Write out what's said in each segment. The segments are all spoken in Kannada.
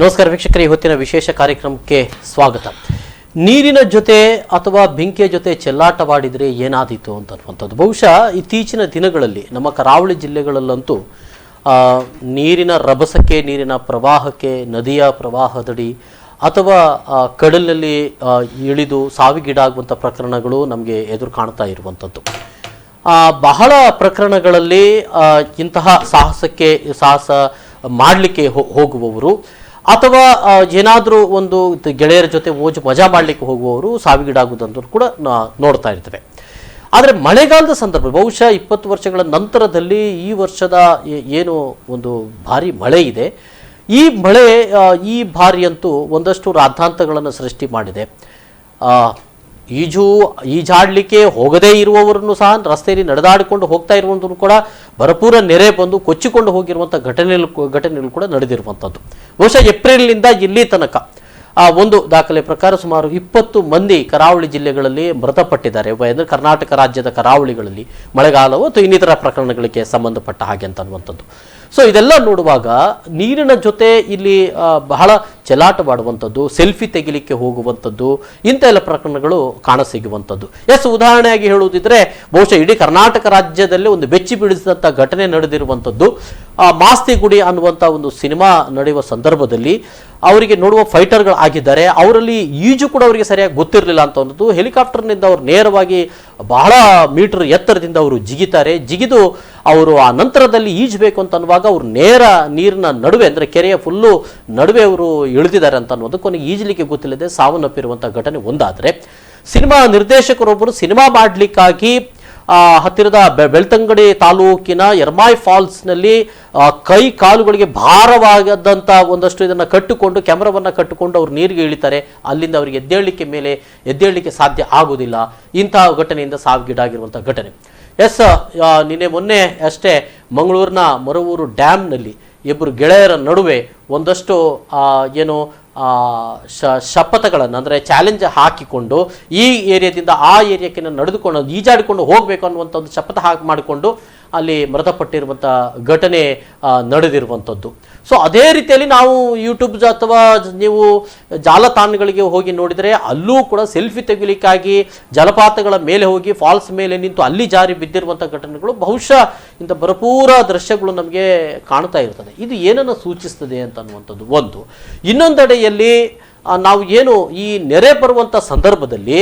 ನಮಸ್ಕಾರ ವೀಕ್ಷಕರೇ, ಇವತ್ತಿನ ವಿಶೇಷ ಕಾರ್ಯಕ್ರಮಕ್ಕೆ ಸ್ವಾಗತ. ನೀರಿನ ಜೊತೆ ಅಥವಾ ಬೆಂಕಿಯ ಜೊತೆ ಚೆಲ್ಲಾಟವಾಡಿದರೆ ಏನಾದೀತು ಅಂತನ್ನುವಂಥದ್ದು. ಬಹುಶಃ ಇತ್ತೀಚಿನ ದಿನಗಳಲ್ಲಿ ನಮ್ಮ ಕರಾವಳಿ ಜಿಲ್ಲೆಗಳಲ್ಲಂತೂ ನೀರಿನ ರಭಸಕ್ಕೆ, ನೀರಿನ ಪ್ರವಾಹಕ್ಕೆ, ನದಿಯ ಪ್ರವಾಹದಡಿ ಅಥವಾ ಕಡಲಿನಲ್ಲಿ ಇಳಿದು ಸಾವಿಗೀಡಾಗುವಂಥ ಪ್ರಕರಣಗಳು ನಮಗೆ ಎದುರು ಕಾಣ್ತಾ ಇರುವಂಥದ್ದು. ಬಹಳ ಪ್ರಕರಣಗಳಲ್ಲಿ ಇಂತಹ ಸಾಹಸ ಮಾಡಲಿಕ್ಕೆ ಹೋಗುವವರು ಅಥವಾ ಏನಾದರೂ ಒಂದು ಗೆಳೆಯರ ಜೊತೆ ಮಜಾ ಮಾಡಲಿಕ್ಕೆ ಹೋಗುವವರು ಸಾವಿಗೀಡಾಗುವುದಂತೂ ಕೂಡ ನೋಡ್ತಾ ಇರ್ತೇವೆ. ಆದರೆ ಮಳೆಗಾಲದ ಸಂದರ್ಭ, ಬಹುಶಃ 20 ವರ್ಷಗಳ ನಂತರದಲ್ಲಿ ಈ ವರ್ಷದ ಏನು ಒಂದು ಭಾರಿ ಮಳೆ ಇದೆ, ಈ ಮಳೆ ಈ ಬಾರಿಯಂತೂ ಒಂದಷ್ಟು ರಾದ್ಧಾಂತಗಳನ್ನು ಸೃಷ್ಟಿ ಮಾಡಿದೆ. ಈಜಾಡಲಿಕ್ಕೆ ಹೋಗದೇ ಇರುವವರನ್ನು ಸಹ ರಸ್ತೆಯಲ್ಲಿ ನಡೆದಾಡಿಕೊಂಡು ಹೋಗ್ತಾ ಇರುವಂಥದ್ದು ಕೂಡ ಭರಪೂರ ನೆರೆ ಬಂದು ಕೊಚ್ಚಿಕೊಂಡು ಹೋಗಿರುವಂಥ ಘಟನೆಗಳು ಕೂಡ ನಡೆದಿರುವಂಥದ್ದು. ಬಹುಶಃ ಏಪ್ರಿಲ್ನಿಂದ ಇಲ್ಲಿ ತನಕ ಒಂದು ದಾಖಲೆ ಪ್ರಕಾರ ಸುಮಾರು 20 ಮಂದಿ ಕರಾವಳಿ ಜಿಲ್ಲೆಗಳಲ್ಲಿ ಮೃತಪಟ್ಟಿದ್ದಾರೆ. ಅಂದರೆ ಕರ್ನಾಟಕ ರಾಜ್ಯದ ಕರಾವಳಿಗಳಲ್ಲಿ ಮಳೆಗಾಲವು ಅಥವಾ ಇನ್ನಿತರ ಪ್ರಕರಣಗಳಿಗೆ ಸಂಬಂಧಪಟ್ಟ ಹಾಗೆ ಅಂತ ಅನ್ನುವಂಥದ್ದು. ಸೊ ಇದೆಲ್ಲ ನೋಡುವಾಗ ನೀರಿನ ಜೊತೆ ಇಲ್ಲಿ ಬಹಳ ಚೆಲ್ಲಾಟವಾಡುವಂಥದ್ದು, ಸೆಲ್ಫಿ ತೆಗಿಲಿಕ್ಕೆ ಹೋಗುವಂಥದ್ದು, ಇಂಥ ಎಲ್ಲ ಪ್ರಕರಣಗಳು ಕಾಣಸಿಗುವಂಥದ್ದು. ಉದಾಹರಣೆಯಾಗಿ ಹೇಳುವುದಿದ್ರೆ ಬಹುಶಃ ಇಡೀ ಕರ್ನಾಟಕ ರಾಜ್ಯದಲ್ಲಿ ಒಂದು ಬೆಚ್ಚಿ ಬೀಳಿಸಿದಂಥ ಘಟನೆ ನಡೆದಿರುವಂಥದ್ದು. ಮಾಸ್ತಿಗುಡಿ ಅನ್ನುವಂಥ ಒಂದು ಸಿನಿಮಾ ನಡೆಯುವ ಸಂದರ್ಭದಲ್ಲಿ ಅವರಿಗೆ ನೋಡುವ ಫೈಟರ್ಗಳು ಆಗಿದ್ದಾರೆ, ಅವರಲ್ಲಿ ಈಜು ಕೂಡ ಅವರಿಗೆ ಸರಿಯಾಗಿ ಗೊತ್ತಿರಲಿಲ್ಲ ಅಂತ ಅನ್ನೋದು. ಹೆಲಿಕಾಪ್ಟರ್ನಿಂದ ಅವರು ನೇರವಾಗಿ ಬಹಳ ಮೀಟರ್ ಎತ್ತರದಿಂದ ಅವರು ಜಿಗಿದು ಅವರು ಆ ನಂತರದಲ್ಲಿ ಈಜಬೇಕು ಅಂತ ಅನ್ನುವಾಗ ಅವರು ನೇರ ನೀರಿನ ನಡುವೆ, ಅಂದರೆ ಕೆರೆಯ ಫುಲ್ಲು ನಡುವೆ ಅವರು ಇಳಿದಿದ್ದಾರೆ ಅಂತ ಅನ್ನೋದು. ಕೊನೆಗೆ ಈಜಲಿಕ್ಕೆ ಗೊತ್ತಿಲ್ಲದೆ ಸಾವನ್ನಪ್ಪಿರುವಂಥ ಘಟನೆ ಒಂದಾದರೆ, ಸಿನಿಮಾ ನಿರ್ದೇಶಕರೊಬ್ಬರು ಸಿನಿಮಾ ಮಾಡಲಿಕ್ಕಾಗಿ ಹತ್ತಿರದ ಬೆಳ್ತಂಗಡಿ ತಾಲೂಕಿನ ಎರ್ಮಾಯ್ ಫಾಲ್ಸ್ನಲ್ಲಿ ಕೈ ಕಾಲುಗಳಿಗೆ ಭಾರವಾಗದಂಥ ಒಂದಷ್ಟು ಇದನ್ನು ಕಟ್ಟಿಕೊಂಡು, ಕ್ಯಾಮ್ರಾವನ್ನು ಕಟ್ಟಿಕೊಂಡು ಅವ್ರು ನೀರಿಗೆ ಇಳಿತಾರೆ. ಅಲ್ಲಿಂದ ಅವರಿಗೆ ಎದ್ದೇಳಲಿಕ್ಕೆ ಸಾಧ್ಯ ಆಗೋದಿಲ್ಲ. ಇಂತಹ ಘಟನೆಯಿಂದ ಸಾವಿಗೀಡಾಗಿರುವಂಥ ಘಟನೆ. ನಿನ್ನೆ ಮೊನ್ನೆ ಅಷ್ಟೇ ಮಂಗಳೂರಿನ ಮರವೂರು ಡ್ಯಾಮ್ನಲ್ಲಿ ಇಬ್ಬರು ಗೆಳೆಯರ ನಡುವೆ ಒಂದಷ್ಟು ಏನು ಶಪಥಗಳನ್ನು, ಅಂದರೆ ಚಾಲೆಂಜ್ ಹಾಕಿಕೊಂಡು ಈ ಏರಿಯಾದಿಂದ ಆ ಏರಿಯಾಕ್ಕೆ ನಡೆದುಕೊಂಡು ಈಜಾಡಿಕೊಂಡು ಹೋಗಬೇಕು ಅನ್ನುವಂಥ ಒಂದು ಶಪಥ ಮಾಡಿಕೊಂಡು ಅಲ್ಲಿ ಮೃತಪಟ್ಟಿರುವಂಥ ಘಟನೆ ನಡೆದಿರುವಂಥದ್ದು. ಸೊ ಅದೇ ರೀತಿಯಲ್ಲಿ ನಾವು ಯೂಟ್ಯೂಬ್ ಅಥವಾ ನೀವು ಜಾಲತಾಣಗಳಿಗೆ ಹೋಗಿ ನೋಡಿದರೆ ಅಲ್ಲೂ ಕೂಡ ಸೆಲ್ಫಿ ತೆಗಿಲಿಕ್ಕಾಗಿ ಜಲಪಾತಗಳ ಮೇಲೆ ಹೋಗಿ ಫಾಲ್ಸ್ ಮೇಲೆ ನಿಂತು ಅಲ್ಲಿ ಜಾರಿ ಬಿದ್ದಿರುವಂಥ ಘಟನೆಗಳು ಬಹುಶಃ ಇಂಥ ಭರಪೂರ ದೃಶ್ಯಗಳು ನಮಗೆ ಕಾಣ್ತಾ ಇರ್ತದೆ. ಇದು ಏನನ್ನು ಸೂಚಿಸ್ತದೆ ಅಂತ ಅನ್ನುವಂಥದ್ದು ಒಂದು. ಇನ್ನೊಂದೆಡೆಯಲ್ಲಿ ನಾವು ಏನು ಈ ನೆರೆ ಬರುವಂಥ ಸಂದರ್ಭದಲ್ಲಿ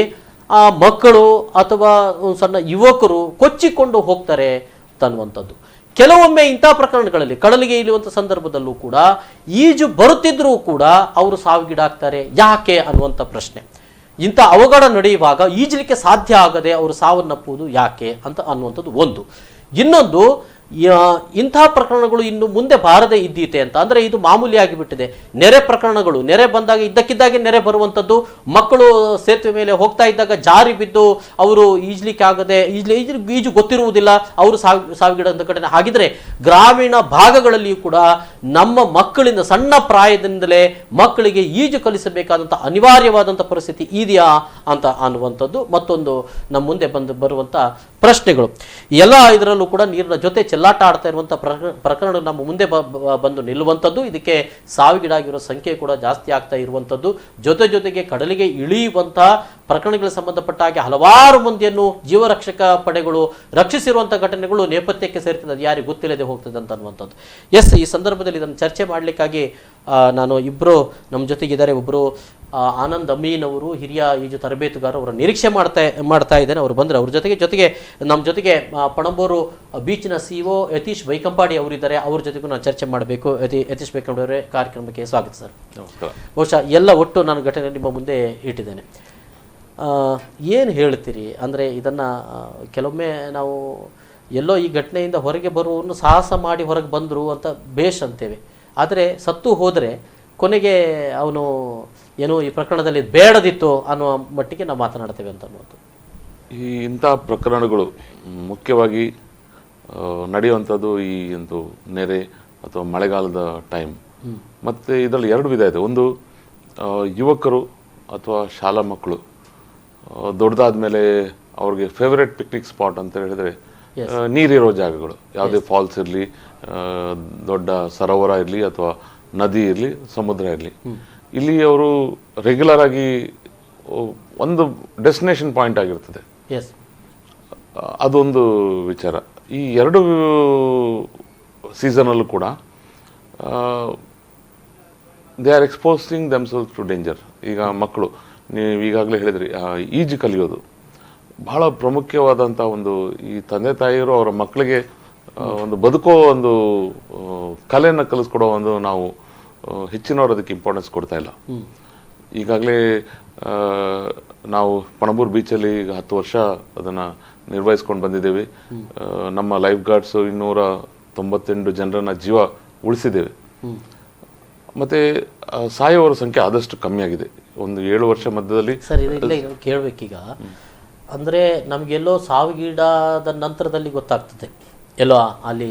ಮಕ್ಕಳು ಅಥವಾ ಸಣ್ಣ ಯುವಕರು ಕೊಚ್ಚಿಕೊಂಡು ಹೋಗ್ತಾರೆ ಅನ್ನುವಂಥದ್ದು. ಕೆಲವೊಮ್ಮೆ ಇಂಥ ಪ್ರಕರಣಗಳಲ್ಲಿ ಕಡಲಿಗೆ ಇಳಿಯುವಂಥ ಸಂದರ್ಭದಲ್ಲೂ ಕೂಡ ಈಜು ಬರುತ್ತಿದ್ರೂ ಕೂಡ ಅವರು ಸಾವಿಗೀಡಾಗ್ತಾರೆ. ಯಾಕೆ ಅನ್ನುವಂಥ ಪ್ರಶ್ನೆ. ಇಂಥ ಅವಘಡ ನಡೆಯುವಾಗ ಈಜಲಿಕ್ಕೆ ಸಾಧ್ಯ ಆಗದೆ ಅವರು ಸಾವನ್ನಪ್ಪುವುದು ಯಾಕೆ ಅಂತ ಅನ್ನುವಂಥದ್ದು ಒಂದು. ಇನ್ನೊಂದು, ಇಂಥ ಪ್ರಕರಣಗಳು ಇನ್ನು ಮುಂದೆ ಬಾರದೇ ಇದ್ದೀತೆ ಅಂತ, ಅಂದರೆ ಇದು ಮಾಮೂಲಿ ಆಗಿಬಿಟ್ಟಿದೆ. ನೆರೆ ಪ್ರಕರಣಗಳು, ನೆರೆ ಬಂದಾಗ ಇದ್ದಕ್ಕಿದ್ದಾಗೆ ನೆರೆ ಬರುವಂಥದ್ದು, ಮಕ್ಕಳು ಸೇತುವೆ ಮೇಲೆ ಹೋಗ್ತಾ ಇದ್ದಾಗ ಜಾರಿ ಬಿದ್ದು ಅವರು ಈಜಲಿಕ್ಕೆ ಆಗದೆ ಈಜು ಗೊತ್ತಿರುವುದಿಲ್ಲ, ಅವರು ಸಾವಿಗೀಡಂಥ ಘಟನೆ. ಹಾಗಿದ್ರೆ ಗ್ರಾಮೀಣ ಭಾಗಗಳಲ್ಲಿಯೂ ಕೂಡ ನಮ್ಮ ಮಕ್ಕಳಿಂದ ಸಣ್ಣ ಪ್ರಾಯದಿಂದಲೇ ಮಕ್ಕಳಿಗೆ ಈಜು ಕಲಿಸಬೇಕಾದಂಥ ಅನಿವಾರ್ಯವಾದಂಥ ಪರಿಸ್ಥಿತಿ ಇದೆಯಾ ಅಂತ ಅನ್ನುವಂಥದ್ದು ಮತ್ತೊಂದು ನಮ್ಮ ಮುಂದೆ ಬರುವಂಥ ಪ್ರಶ್ನೆಗಳು. ಎಲ್ಲ ಇದರಲ್ಲೂ ಕೂಡ ನೀರಿನ ಜೊತೆ ಚೆಲ್ಲಾಟ ಆಡ್ತಾ ಇರುವಂಥ ಪ್ರಕರಣ ನಮ್ಮ ಮುಂದೆ ಬಂದು ನಿಲ್ಲುವಂಥದ್ದು. ಇದಕ್ಕೆ ಸಾವಿಗೀಡಾಗಿರೋ ಸಂಖ್ಯೆ ಕೂಡ ಜಾಸ್ತಿ ಆಗ್ತಾ ಇರುವಂಥದ್ದು. ಜೊತೆಗೆ ಕಡಲಿಗೆ ಇಳಿಯುವಂಥ ಪ್ರಕರಣಗಳಿಗೆ ಸಂಬಂಧಪಟ್ಟ ಹಾಗೆ ಹಲವಾರು ಮಂದಿಯನ್ನು ಜೀವರಕ್ಷಕ ಪಡೆಗಳು ರಕ್ಷಿಸಿರುವಂಥ ಘಟನೆಗಳು ನೇಪಥ್ಯಕ್ಕೆ ಸೇರ್ತದೆ. ಅದು ಯಾರಿಗೆ ಗೊತ್ತಿಲ್ಲದೆ ಹೋಗ್ತದೆ ಅಂತ ಅನ್ನುವಂಥದ್ದು. ಈ ಸಂದರ್ಭದಲ್ಲಿ ಇದನ್ನು ಚರ್ಚೆ ಮಾಡಲಿಕ್ಕಾಗಿ ನಾನು ಇಬ್ಬರು ನಮ್ಮ ಜೊತೆಗಿದ್ದಾರೆ. ಒಬ್ಬರು ಆನಂದ್ ಅಮೀನ್ ಅವರು, ಹಿರಿಯ ಈಜು ತರಬೇತುಗಾರ, ಅವರ ನಿರೀಕ್ಷೆ ಮಾಡ್ತಾ ಇದ್ದೇನೆ. ಅವರು ಬಂದರೆ ಅವ್ರ ಜೊತೆಗೆ ನಮ್ಮ ಜೊತೆಗೆ ಪಣಂಬೂರು ಬೀಚ್ನ CEO ಯತೀಶ್ ಬೈಕಂಪಾಡಿ ಅವರಿದ್ದಾರೆ. ಅವ್ರ ಜೊತೆಗೂ ನಾನು ಚರ್ಚೆ ಮಾಡಬೇಕು. ಯತೀಶ್ ಬೈಕಂಪಾಡಿ ಅವರೇ, ಕಾರ್ಯಕ್ರಮಕ್ಕೆ ಸ್ವಾಗತ ಸರ್. ಬಹುಶಃ ಎಲ್ಲ ಒಟ್ಟು ನಾನು ಘಟನೆ ನಿಮ್ಮ ಮುಂದೆ ಇಟ್ಟಿದ್ದೇನೆ. ಏನು ಹೇಳ್ತೀರಿ? ಅಂದರೆ ಇದನ್ನು ಕೆಲವೊಮ್ಮೆ ನಾವು ಎಲ್ಲೋ ಈ ಘಟನೆಯಿಂದ ಹೊರಗೆ ಬರುವವರನ್ನು ಸಾಹಸ ಮಾಡಿ ಹೊರಗೆ ಬಂದರು ಅಂತ ಬೇಷ್ ಅಂತೇವೆ. ಆದರೆ ಸತ್ತು ಹೋದರೆ ಕೊನೆಗೆ ಅವನು ಏನೋ ಈ ಪ್ರಕರಣದಲ್ಲಿ ಬೇಡದಿತ್ತು ಅನ್ನುವ ಮಟ್ಟಿಗೆ ನಾವು ಮಾತನಾಡ್ತೇವೆ ಅಂತ ಅನ್ನೋದು. ಇಂಥ ಪ್ರಕರಣಗಳು ಮುಖ್ಯವಾಗಿ ನಡೆಯುವಂಥದ್ದು ಈ ಒಂದು ನೆರೆ ಅಥವಾ ಮಳೆಗಾಲದ ಟೈಮ್. ಮತ್ತು ಇದರಲ್ಲಿ ಎರಡು ವಿಧ ಇದೆ. ಒಂದು, ಯುವಕರು ಅಥವಾ ಶಾಲಾ ಮಕ್ಕಳು ದೊಡ್ಡದಾದ ಮೇಲೆ ಅವ್ರಿಗೆ ಫೇವರೇಟ್ ಪಿಕ್ನಿಕ್ ಸ್ಪಾಟ್ ಅಂತ ಹೇಳಿದ್ರೆ ನೀರಿರೋ ಜಾಗಗಳು, ಯಾವುದೇ ಫಾಲ್ಸ್ ಇರಲಿ, ದೊಡ್ಡ ಸರೋವರ ಇರಲಿ ಅಥವಾ ನದಿ ಇರಲಿ ಸಮುದ್ರ ಇರಲಿ, ಇಲ್ಲಿ ಅವರು ರೆಗ್ಯುಲರ್ ಆಗಿ ಒಂದು ಡೆಸ್ಟಿನೇಷನ್ ಪಾಯಿಂಟ್ ಆಗಿರ್ತದೆ. ಎಸ್, ಅದೊಂದು ವಿಚಾರ. ಈ ಎರಡು ಸೀಸನಲ್ಲೂ ಕೂಡ they are exposing themselves to danger. ಈಗ ಮಕ್ಕಳು, ನೀವು ಈಗಾಗಲೇ ಹೇಳಿದ್ರಿ, ಈಜು ಕಲಿಯೋದು ಬಹಳ ಪ್ರಾಮುಖ್ಯವಾದಂಥ ಒಂದು, ಈ ತಂದೆ ತಾಯಿಯರು ಅವರ ಮಕ್ಕಳಿಗೆ ಒಂದು ಬದುಕೋ ಒಂದು ಕಲೆಯನ್ನು ಕಲಿಸ್ಕೊಡೋ ಒಂದು ನಾವು ಹೆಚ್ಚಿನವರು ಅದಕ್ಕೆ ಇಂಪಾರ್ಟೆನ್ಸ್ ಕೊಡ್ತಾ ಇಲ್ಲ. ಈಗಾಗಲೇ ನಾವು ಪಣಬೂರು ಬೀಚಲ್ಲಿ ಈಗ 10 ವರ್ಷ ಅದನ್ನು ನಿರ್ವಹಿಸ್ಕೊಂಡು ಬಂದಿದ್ದೇವೆ. ನಮ್ಮ ಲೈಫ್ ಗಾರ್ಡ್ಸು 298 ಜನರನ್ನ ಜೀವ ಉಳಿಸಿದ್ದೇವೆ. ಮತ್ತು ಸಾಯೋವರ ಸಂಖ್ಯೆ ಆದಷ್ಟು ಕಮ್ಮಿ ಆಗಿದೆ ಒಂದು 7 ವರ್ಷ ಮಧ್ಯದಲ್ಲಿ. ಸರ್, ಇಲ್ಲೇ ಕೇಳಬೇಕೀಗ, ಅಂದರೆ ನಮಗೆಲ್ಲೋ ಸಾವಿಗೀಡಾದ ನಂತರದಲ್ಲಿ ಗೊತ್ತಾಗ್ತದೆ ಎಲ್ಲೋ ಅಲ್ಲಿ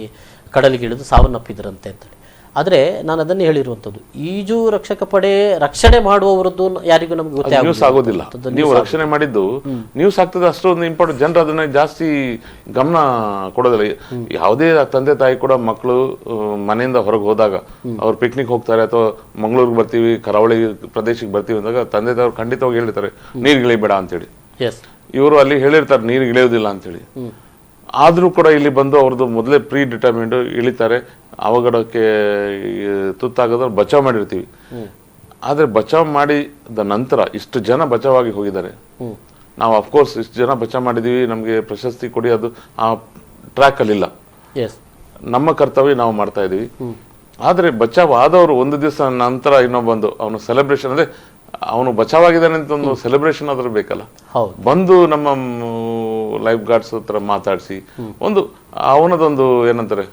ಕಡಲಿಗೆ ಇಳಿದು ಸಾವನ್ನಪ್ಪಿದ್ರಂತೆ ಅಂತೇಳಿ. ಆದರೆ ನಾನು ಅದನ್ನೇ ಹೇಳಿರುವಂಥದ್ದು, ಈಜು ರಕ್ಷಕ ಪಡೆ ರಕ್ಷಣೆ ಮಾಡುವವರದ್ದು ಯಾರಿಗೂ ನಮ್ಗೆ ಗೊತ್ತಾಗೋದಿಲ್ಲ. ನೀವು ರಕ್ಷಣೆ ಮಾಡಿದ್ದು ನ್ಯೂಸ್ ಆಗ್ತದೆ, ಅಷ್ಟೊಂದು ಇಂಪಾರ್ಟೆಂಟ್. ಜನರು ಅದನ್ನ ಜಾಸ್ತಿ ಗಮನ ಕೊಡೋದಿಲ್ಲ. ಯಾವುದೇ ತಂದೆ ತಾಯಿ ಕೂಡ ಮಕ್ಕಳು ಮನೆಯಿಂದ ಹೊರಗೆ ಹೋದಾಗ, ಅವ್ರು ಪಿಕ್ನಿಕ್ ಹೋಗ್ತಾರೆ ಅಥವಾ ಮಂಗಳೂರಿಗೆ ಬರ್ತೀವಿ, ಕರಾವಳಿ ಪ್ರದೇಶಕ್ಕೆ ಬರ್ತೀವಿ ಅಂದಾಗ ತಂದೆ ತಾಯಿ ಖಂಡಿತವಾಗಿ ಹೇಳಿರ್ತಾರೆ ನೀರಿಗೆ ಇಳಿಬೇಡ ಅಂತೇಳಿ. ಇವರು ಅಲ್ಲಿ ಹೇಳಿರ್ತಾರೆ ನೀರಿಗೆ ಇಳಿಯೋದಿಲ್ಲ ಅಂತೇಳಿ. ಆದ್ರೂ ಕೂಡ ಇಲ್ಲಿ ಬಂದು ಅವ್ರದ್ದು ಮೊದಲೇ ಪ್ರೀ ಡಿಟರ್ಮಿಂಡ್ ಇಳಿತಾರೆ. ಅವಘಡಕ್ಕೆ ತುತ್ತಾಗೋದ್ರ ಬಚಾವ್ ಮಾಡಿರ್ತೀವಿ. ಆದ್ರೆ ಬಚಾವ್ ಮಾಡಿದ ನಂತರ ಇಷ್ಟು ಜನ ಬಚಾವಾಗಿ ಹೋಗಿದ್ದಾರೆ. ನಾವು ಅಫ್ಕೋರ್ಸ್ ಇಷ್ಟು ಜನ ಬಚಾವ್ ಮಾಡಿದೀವಿ, ನಮ್ಗೆ ಪ್ರಶಸ್ತಿ ಕೊಡಿ, ಅದು ಆ ಟ್ರ್ಯಾಕ್ ಅಲ್ಲಿಲ್ಲ. ನಮ್ಮ ಕರ್ತವ್ಯ ನಾವು ಮಾಡ್ತಾ ಇದೀವಿ. ಆದ್ರೆ ಬಚಾವ್ ಆದವರು ಒಂದು ದಿವಸ ನಂತರ ಇನ್ನೊಬ್ಬಂದು ಅವನು ಸೆಲೆಬ್ರೇಷನ್, ಅಂದ್ರೆ ಅವನು ಬಚಾವಾಗಿದ್ದಾನೆ ಅಂತ ಒಂದು ಸೆಲೆಬ್ರೇಷನ್ ಆದ್ರೂ ಬೇಕಲ್ಲ. ಬಂದು ನಮ್ಮ ಲೈಫ್ ಗಾರ್ಡ್ಸ್ ಹತ್ರ ಮಾತಾಡಿಸಿ ಒಂದು ಅವನದೊಂದು ಏನಂತಾರೆ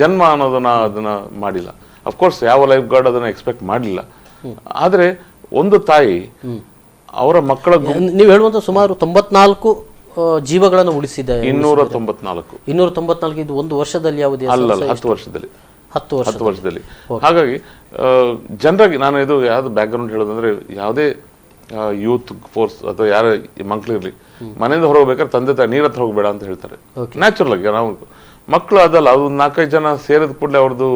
ಜನ್ಮ ಅನ್ನೋದನ್ನ ಅದನ್ನ ಮಾಡಿಲ್ಲ. ಅಫ್ಕೋರ್ಸ್ ಯಾವ ಲೈಫ್ ಗಾರ್ಡ್ ಅದನ್ನ ಎಕ್ಸ್ಪೆಕ್ಟ್ ಮಾಡಲಿಲ್ಲ. ಆದ್ರೆ ಒಂದು ತಾಯಿ ಅವರ ಮಕ್ಕಳ, ನೀವು ಹೇಳುವಂತ ಸುಮಾರು 94 ಜೀವಗಳನ್ನು ಉಳಿಸಿದೆ. 294 ಇದು ಒಂದು ವರ್ಷದಲ್ಲಿ ಯಾವುದೇ ಅಲ್ಲ, 10 ವರ್ಷದಲ್ಲಿ. 10 ವರ್ಷದಲ್ಲಿ. ಹಾಗಾಗಿ ಜನರಾಗಿ ನಾನು ಇದು ಯಾವ್ದು ಬ್ಯಾಕ್ ಗ್ರೌಂಡ್ ಹೇಳೋದಂದ್ರೆ, ಯಾವುದೇ ಯೂತ್ ಫೋರ್ಸ್ ಅಥವಾ ಯಾರ ಮಕ್ಳಿರ್ಲಿ ಮನೆಯಿಂದ ಹೊರಬೇಕಾದ್ರೆ ತಂದೆ ತಾಯಿ ನೀರ್ ಹತ್ರ ಹೋಗ್ಬೇಡ ಅಂತ ಹೇಳ್ತಾರೆ. ನ್ಯಾಚುರಲ್ ಆಗಿ ನಾವು ಮಕ್ಕಳು ಅದಲ್ಲ, ಅದು 4-5 ಜನ ಸೇರಿದ ಕೂಡಲೇ ಅವ್ರದ್ದು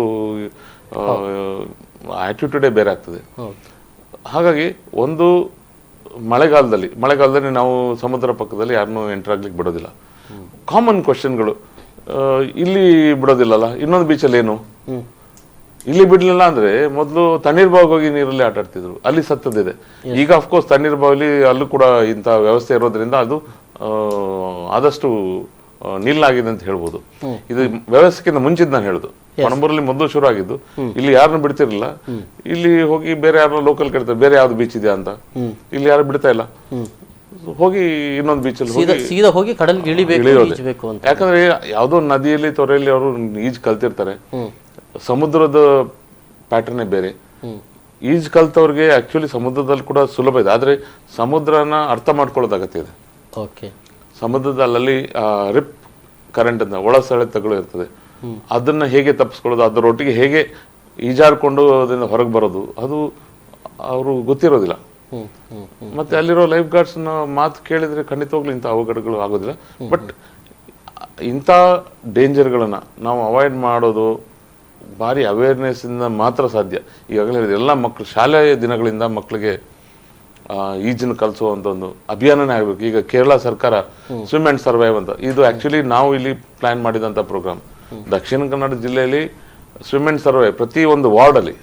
ಆಟಿಟ್ಯೂಡೇ ಬೇರೆ ಆಗ್ತದೆ. ಹಾಗಾಗಿ ಒಂದು ಮಳೆಗಾಲದಲ್ಲಿ ನಾವು ಸಮುದ್ರ ಪಕ್ಕದಲ್ಲಿ ಯಾರನ್ನೂ ಎಂಟರ್ ಆಗ್ಲಿಕ್ಕೆ ಬಿಡೋದಿಲ್ಲ. ಕಾಮನ್ ಕ್ವಶನ್ಗಳು, ಇಲ್ಲಿ ಬಿಡೋದಿಲ್ಲಲ್ಲ, ಇನ್ನೊಂದು ಬೀಚಲ್ಲಿ ಏನು ಇಲ್ಲಿ ಬಿಡ್ಲಿಲ್ಲ ಅಂದ್ರೆ, ಮೊದಲು ತಣ್ಣೀರ್ ಬಾವಿಗೆ ಹೋಗಿ ನೀರಲ್ಲಿ ಆಟ ಆಡ್ತಿದ್ರು, ಅಲ್ಲಿ ಸತ್ತದಿದೆ. ಈಗ ಅಫ್ಕೋರ್ಸ್ ತಣ್ಣೀರ್ ಬಾವಿಲಿ ಅಲ್ಲೂ ಕೂಡ ಇಂಥ ವ್ಯವಸ್ಥೆ ಇರೋದ್ರಿಂದ ಅದು ಆದಷ್ಟು ನಿಲ್ಲಾಗಿದೆ ಅಂತ ಹೇಳ್ಬೋದು. ಇದು ವ್ಯವಸ್ಥೆಗಿಂತ ಮುಂಚಿದ್ ನಾನು ಹೇಳುದು, ಪಣಂಬೂರಲ್ಲಿ ಮೊದಲು ಶುರು ಆಗಿದ್ದು. ಇಲ್ಲಿ ಯಾರನ್ನು ಬಿಡ್ತಿರ್ಲಿಲ್ಲ. ಇಲ್ಲಿ ಹೋಗಿ ಬೇರೆ ಯಾರನ್ನ ಲೋಕಲ್ ಕೇಳ್ತಾರೆ ಬೇರೆ ಯಾವ್ದು ಬೀಚ್ ಇದೆಯಾ ಅಂತ. ಇಲ್ಲಿ ಯಾರು ಬಿಡ್ತಾ ಇಲ್ಲ. ಹೋಗಿ ಇನ್ನೊಂದು ಬೀಚಲ್ಲಿ ಹೋಗಿ ಕಡಲಿಗೆ ಇಳಿಬೇಕು ಅಂತ. ಯಾಕಂದ್ರೆ ಯಾವ್ದೋ ನದಿಯಲ್ಲಿ ತೊರೆಯಲ್ಲಿ ಅವರು ಈಜ್ ಕಲ್ತಿರ್ತಾರೆ. ಸಮುದ್ರದ ಪ್ಯಾಟರ್ನೇ ಬೇರೆ. ಈಜ್ ಕಲ್ತವ್ರಿಗೆ ಆಕ್ಚುಲಿ ಸಮುದ್ರದಲ್ಲಿ ಕೂಡ ಸುಲಭ ಇದೆ, ಆದ್ರೆ ಸಮುದ್ರನ ಅರ್ಥ ಮಾಡ್ಕೊಳ್ಳೋದು ಅಗತ್ಯ ಇದೆ. ಸಮುದ್ರದಲ್ಲಿ ರಿಪ್ ಕರೆಂಟ್ ಅಂತ ಒಳ ಸೆಳೆತಗಳು ಇರ್ತದೆ. ಅದನ್ನ ಹೇಗೆ ತಪ್ಪಿಸ್ಕೊಳ್ಳೋದು, ಅದರೊಟ್ಟಿಗೆ ಹೇಗೆ ಈಜಾಡ್ಕೊಂಡು ಅದರಿಂದ ಹೊರಗೆ ಬರೋದು, ಅದು ಅವರು ಗೊತ್ತಿರೋದಿಲ್ಲ. ಮತ್ತೆ ಅಲ್ಲಿರೋ ಲೈಫ್ ಗಾರ್ಡ್ಸ್ ಮಾತು ಕೇಳಿದ್ರೆ ಖಂಡಿತವಾಗ್ಲೂ ಇಂಥ ಅವಘಡಗಳು ಆಗೋದಿಲ್ಲ. ಬಟ್ ಇಂಥ ಡೇಂಜರ್ಗಳನ್ನ ನಾವು ಅವಾಯ್ಡ್ ಮಾಡೋದು ಭಾರಿ ಅವೇರ್ನೆಸ್ ಇಂದ ಮಾತ್ರ ಸಾಧ್ಯ. ಈಗಾಗಲೇ ಹೇಳಿದೆ, ಎಲ್ಲ ಮಕ್ಕಳು ಶಾಲೆಯ ದಿನಗಳಿಂದ ಮಕ್ಕಳಿಗೆ ಈಜನ್ನು ಕಲಿಸುವಂತ ಒಂದು ಅಭಿಯಾನನೇ ಆಗ್ಬೇಕು. ಈಗ ಕೇರಳ ಸರ್ಕಾರ ಸ್ವಿಮ್ ಅಂಡ್ ಸರ್ವೈವ್ ಅಂತ, ಇದು ಆಕ್ಚುಲಿ ನಾವು ಇಲ್ಲಿ ಪ್ಲಾನ್ ಮಾಡಿದಂತ ಪ್ರೋಗ್ರಾಮ್. ದಕ್ಷಿಣ ಕನ್ನಡ ಜಿಲ್ಲೆಯಲ್ಲಿ ಸ್ವಿಮ್ ಅಂಡ್ ಸರ್ವೈವ್ ಪ್ರತಿ ಒಂದು ವಾರ್ಡ್ ಅಲ್ಲಿ,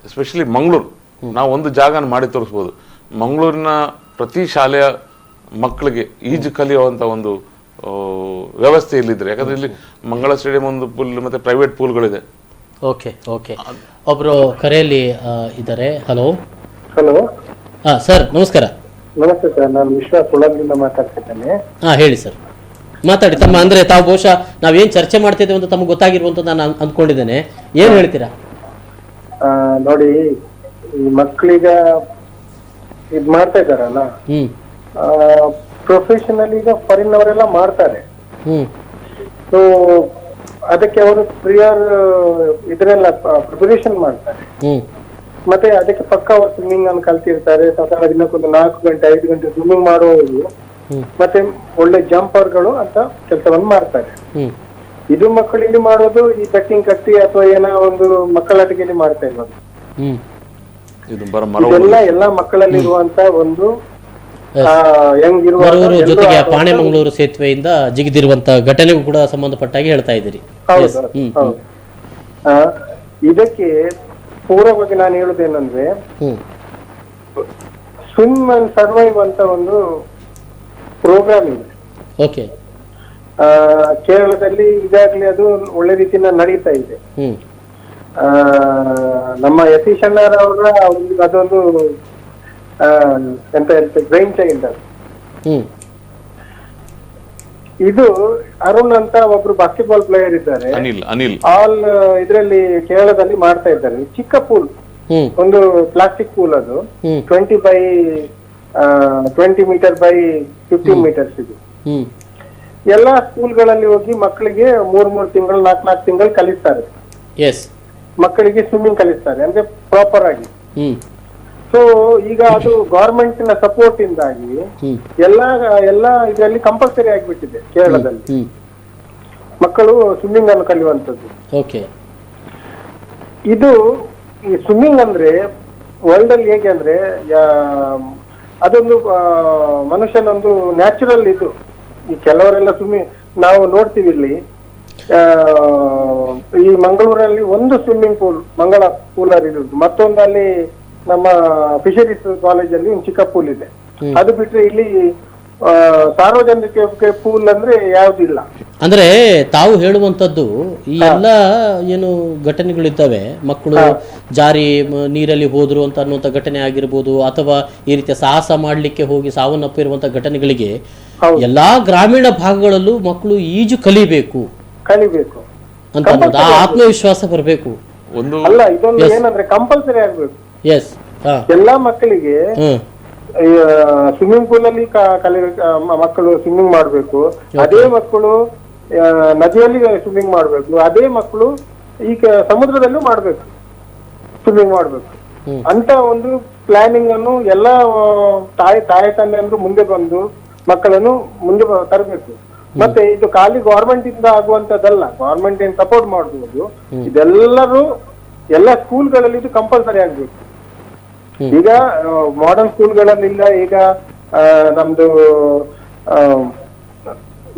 ಎಸ್ಪೆಷಲಿ ಮಂಗಳೂರು, ನಾವು ಒಂದು ಜಾಗನ ಮಾಡಿ ತೋರಿಸ್ಬೋದು. ಮಂಗಳೂರಿನ ಪ್ರತಿ ಶಾಲೆಯ ಮಕ್ಕಳಿಗೆ ಈಜು ಕಲಿಯುವಂತ ಒಂದು ವ್ಯವಸ್ಥೆ ಇಲ್ಲಿದ್ರೆ, ಯಾಕಂದ್ರೆ ಇಲ್ಲಿ ಮಂಗಳ ಸ್ಟೇಡಿಯಂ ಒಂದು ಪೂಲ್ ಮತ್ತೆ ಪ್ರೈವೇಟ್ ಪೂಲ್ಗಳಿದೆ. ಓಕೆ, ಒಬ್ರು ಕರೆಯಲ್ಲಿ ಇದ್ದಾರೆ. ಹಲೋ ಹಲೋ ಸರ್, ನಮಸ್ಕಾರ. ನಮಸ್ತೆ ಸರ್, ನಾನು ವಿಶ್ವ ಸುಳದಿಂದ ಮಾತಾಡ್ತಿದ್ದೇನೆ. ಹೇಳಿ ಸರ್, ಮಾತಾಡಿ. ತಮ್ಮ ಅಂದ್ರೆ ತಾವು ಬಹುಶಃ ನಾವೇನ್ ಚರ್ಚೆ ಮಾಡ್ತಿದ್ದೇವೆ ಅಂತ ತಮ್ಗೆ ಗೊತ್ತಾಗಿರುವಂತ ನಾನು ಅಂದ್ಕೊಂಡಿದ್ದೇನೆ. ಏನ್ ಹೇಳ್ತೀರಾ? ನೋಡಿ, ಈ ಮಕ್ಕಳೀಗ ಇದ್ ಮಾಡ್ತಾ ಇದಾರಲ್ಲ, ಪ್ರೊಫೆಷನಲ್ ಈಗ ಫಾರಿನ್ ಅವರೆಲ್ಲ ಮಾಡ್ತಾರೆ. ಸೊ ಅದಕ್ಕೆ ಅವರು ಪ್ರಿಯರ್ ಇದರೆಲ್ಲ ಪ್ರಿಪರೇಷನ್ ಮಾಡ್ತಾರೆ. ಮತ್ತೆ ಅದಕ್ಕೆ ಪಕ್ಕ ಅವರು ಸ್ವಿಮ್ಮಿಂಗ್ ಅನ್ನು ಕಲ್ತಿರ್ತಾರೆ. ಸಾಧಾರಣ ದಿನಕ್ಕೊಂದು 4 ಗಂಟೆ 5 ಗಂಟೆ ಸ್ವಿಮ್ಮಿಂಗ್ ಮಾಡುವವರು ಮತ್ತೆ ಒಳ್ಳೆ ಜಂಪರ್ಗಳು ಅಂತ ಕೆಲಸವನ್ನು ಮಾಡ್ತಾರೆ. ಇದು ಮಕ್ಕಳಿಗೆ ಮಾಡೋದು ಈ ಬೆಟ್ಟಿಂಗ್ ಕಟ್ಟಿ ಅಥವಾ ಏನೋ ಒಂದು ಮಕ್ಕಳಾಟಿಕೆಯಲ್ಲಿ ಮಾಡ್ತಾ ಇರೋದು. ಇದು ಬರ ಮರ ಎಲ್ಲ ಮಕ್ಕಳಲ್ಲಿ ಇರುವಂತ ಒಂದು ಮರೂರು ಜೊತೆಗೆ ಪಾಣೆಮಂಗಳೂರು ಸೇತುವೆಯಿಂದ ಜಿಗಿದಿರುವಂತ ಘಟನೆಗೂ ಕೂಡ ಸಂಬಂಧಪಟ್ಟಾಗಿ ಹೇಳ್ತಾ ಇದ್ದೀರಿ. ಇದಕ್ಕೆ ಪೂರ್ವವಾಗಿ ನಾನು ಹೇಳುದೇನಂದ್ರೆ ಸ್ವಿಮ್ ಅಂಡ್ ಸರ್ವೈವ್ ಅಂತ ಒಂದು ಪ್ರೋಗ್ರಾಮ್ ಇದೆ. ಓಕೆ. ಕೇರಳದಲ್ಲಿ ಈಗಾಗಲೇ ಅದು ಒಳ್ಳೆ ರೀತಿಯಿಂದ ನಡೀತಾ ಇದೆ. ನಮ್ಮ ಯತೀಶ್ ಅಣ್ಣರವರ ಅದೊಂದು ಎಂತ ಹೇಳ್ತಾರೆ ಬ್ರೈನ್ ಚೈಲ್ಡ್ ಅದು. ಇದು ಅರುಣ್ ಅಂತ ಒಬ್ರು ಬಾಸ್ಕೆಟ್ಬಾಲ್ ಪ್ಲೇಯರ್ ಇದ್ದಾರೆ, ಆಲ್ ಇದರಲ್ಲಿ ಕೇರಳದಲ್ಲಿ ಮಾಡ್ತಾ ಇದ್ದಾರೆ. ಚಿಕ್ಕ ಪೂಲ್, ಒಂದು ಪ್ಲಾಸ್ಟಿಕ್ ಪೂಲ್, ಅದು 20 ಮೀಟರ್ ಬೈ 15 ಮೀಟರ್ಸ್ ಇದು. ಎಲ್ಲಾ ಸ್ಕೂಲ್ಗಳಲ್ಲಿ ಹೋಗಿ ಮಕ್ಕಳಿಗೆ 3 ತಿಂಗಳು 4 ತಿಂಗಳು ಕಲಿಸ್ತಾರೆ. ಮಕ್ಕಳಿಗೆ ಸ್ವಿಮ್ಮಿಂಗ್ ಕಲಿಸ್ತಾರೆ ಅಂದ್ರೆ ಪ್ರಾಪರ್ ಆಗಿ. ಸೊ ಈಗ ಅದು ಗವರ್ಮೆಂಟ್ ನ ಸಪೋರ್ಟ್ ಇಂದಾಗಿ ಎಲ್ಲಾ ಇದರಲ್ಲಿ ಕಂಪಲ್ಸರಿ ಆಗಿಬಿಟ್ಟಿದೆ ಕೇರಳದಲ್ಲಿ ಮಕ್ಕಳು ಸ್ವಿಮ್ಮಿಂಗ್ ಅನ್ನು ಕಲಿಯುವಂತದ್ದು. ಇದು ಈ ಸ್ವಿಮ್ಮಿಂಗ್ ಅಂದ್ರೆ ವರ್ಲ್ಡ್ ಅಲ್ಲಿ ಹೇಗೆ ಅಂದ್ರೆ ಅದೊಂದು ಮನುಷ್ಯನೊಂದು ನ್ಯಾಚುರಲ್ ಇದು. ಈ ಕೆಲವರೆಲ್ಲ ಸ್ವಿಮ್ಮಿಂಗ್ ನಾವು ನೋಡ್ತೀವಿ ಇಲ್ಲಿ ಈ ಮಂಗಳೂರಲ್ಲಿ ಒಂದು ಸ್ವಿಮ್ಮಿಂಗ್ ಪೂಲ್ ಮಂಗಳ ಪೂಲರ್ ಇರುವುದು, ಮತ್ತೊಂದಲ್ಲಿ ನಮ್ಮ ಫಿಶರೀಸ್ ಕಾಲೇಜಲ್ಲಿ ಒಂದು ಚಿಕ್ಕ ಪೂಲ್ ಇದೆ. ಅದು ಬಿಟ್ರೆ ಇಲ್ಲಿ ಸಾರ್ವಜನಿಕ ಪೂಲ್ ಅಂದ್ರೆ ಯಾವ್ದಿಲ್ಲ. ಅಂದ್ರೆ ತಾವು ಹೇಳುವಂತದ್ದು ಈ ಎಲ್ಲ ಏನು ಘಟನೆಗಳಿದ್ದಾವೆ, ಮಕ್ಕಳು ಜಾರಿ ನೀರಲ್ಲಿ ಹೋದ್ರು ಅಂತ ಅನ್ನುವಂತ ಘಟನೆ ಆಗಿರ್ಬೋದು, ಅಥವಾ ಈ ರೀತಿಯ ಸಾಹಸ ಮಾಡ್ಲಿಕ್ಕೆ ಹೋಗಿ ಸಾವನ್ನಪ್ಪಿರುವಂತ ಘಟನೆಗಳಿಗೆ ಎಲ್ಲಾ ಗ್ರಾಮೀಣ ಭಾಗಗಳಲ್ಲೂ ಮಕ್ಕಳು ಈಜು ಕಲಿಬೇಕು ಅಂತ ಅನ್ನೋದು, ಆ ಆತ್ಮವಿಶ್ವಾಸ ಬರಬೇಕು. ಅಲ್ಲ, ಇದೊಂದು ಏನಂದ್ರೆ ಕಂಪಲ್ಸರಿ ಆಗ್ಬೇಕು. ಎಲ್ಲಾ ಮಕ್ಕಳಿಗೆ ಸ್ವಿಮ್ಮಿಂಗ್ ಪೂಲ್ ಅಲ್ಲಿ ಮಕ್ಕಳು ಸ್ವಿಮ್ಮಿಂಗ್ ಮಾಡ್ಬೇಕು, ಅದೇ ಮಕ್ಕಳು ನದಿಯಲ್ಲಿ ಸ್ವಿಮ್ಮಿಂಗ್ ಮಾಡ್ಬೇಕು, ಅದೇ ಮಕ್ಕಳು ಈಗ ಸಮುದ್ರದಲ್ಲೂ ಮಾಡ್ಬೇಕು, ಸ್ವಿಮ್ಮಿಂಗ್ ಮಾಡ್ಬೇಕು ಅಂತ ಒಂದು ಪ್ಲಾನಿಂಗ್ ಅನ್ನು ಎಲ್ಲಾ ತಾಯಿ ತಂದೆಯರು ಮುಂದೆ ಬಂದು ಮಕ್ಕಳನ್ನು ಮುಂದೆ ತರಬೇಕು. ಮತ್ತೆ ಇದು ಖಾಲಿ ಗವರ್ಮೆಂಟ್ ಇಂದ ಆಗುವಂತದ್ದಲ್ಲ, ಗವರ್ಮೆಂಟ್ ಏನ್ ಸಪೋರ್ಟ್ ಮಾಡಬಹುದು, ಇದೆಲ್ಲರೂ ಎಲ್ಲ ಸ್ಕೂಲ್ಗಳಲ್ಲಿ ಇದು ಕಂಪಲ್ಸರಿ ಆಗ್ಬೇಕು. ಈಗ ಮಾಡರ್ನ್ ಸ್ಕೂಲ್ಗಳಲ್ಲಿಲ್ಲ, ಈಗ ನಮ್ದು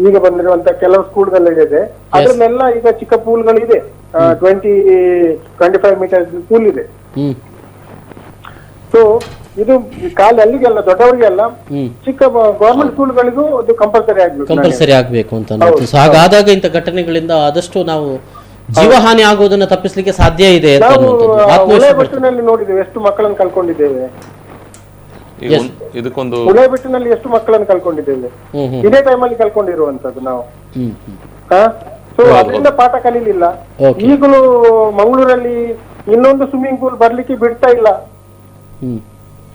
ಈಗ ಬಂದಿರುವಂತ ಕೆಲವು ಸ್ಕೂಲ್ಗಳಿದೆ, ಅದ್ರನ್ನೆಲ್ಲ ಈಗ ಚಿಕ್ಕ ಪೂಲ್ಗಳಿದೆ, 20-25 ಮೀಟರ್ ಪೂಲ್ ಇದೆ. ಸೊ ಇದು ಖಾಲಿ ಅಲ್ಲಿಗೆಲ್ಲ ದೊಡ್ಡವರಿಗೆಲ್ಲ, ಚಿಕ್ಕ ಗವರ್ಮೆಂಟ್ ಸ್ಕೂಲ್ಗಳಿಗೂ ಅದು ಕಂಪಲ್ಸರಿ ಆಗ್ಬೇಕು ಅಂತ. ಹಾಗಾದಾಗ ಇಂಥ ಘಟನೆಗಳಿಂದ ಆದಷ್ಟು ನಾವು ಜೀವಹಾನಿ ಆಗುವುದನ್ನು ತಪ್ಪಿಸಲಿಕ್ಕೆ ಸಾಧ್ಯ ಇದೆ. ಬೆಟ್ಟಿನಲ್ಲಿ ನೋಡಿದ್ದೇವೆ ಎಷ್ಟು ಮಕ್ಕಳನ್ನು ಕಳ್ಕೊಂಡಿದ್ದೇವೆ, ಬೆಟ್ಟಿನಲ್ಲಿ ಎಷ್ಟು ಮಕ್ಕಳನ್ನು ಕಳ್ಕೊಂಡಿದ್ದೇವೆ, ಇದೇ ಟೈಮಲ್ಲಿ ಕಳ್ಕೊಂಡಿರುವಂತದ್ದು ನಾವು. ಸೊ ಅದರಿಂದ ಪಾಠ ಕಲೀಲಿಲ್ಲ. ಈಗಲೂ ಮಂಗಳೂರಲ್ಲಿ ಇನ್ನೊಂದು ಸ್ವಿಮ್ಮಿಂಗ್ ಪೂಲ್ ಬರ್ಲಿಕ್ಕೆ ಬಿಡ್ತಾ ಇಲ್ಲ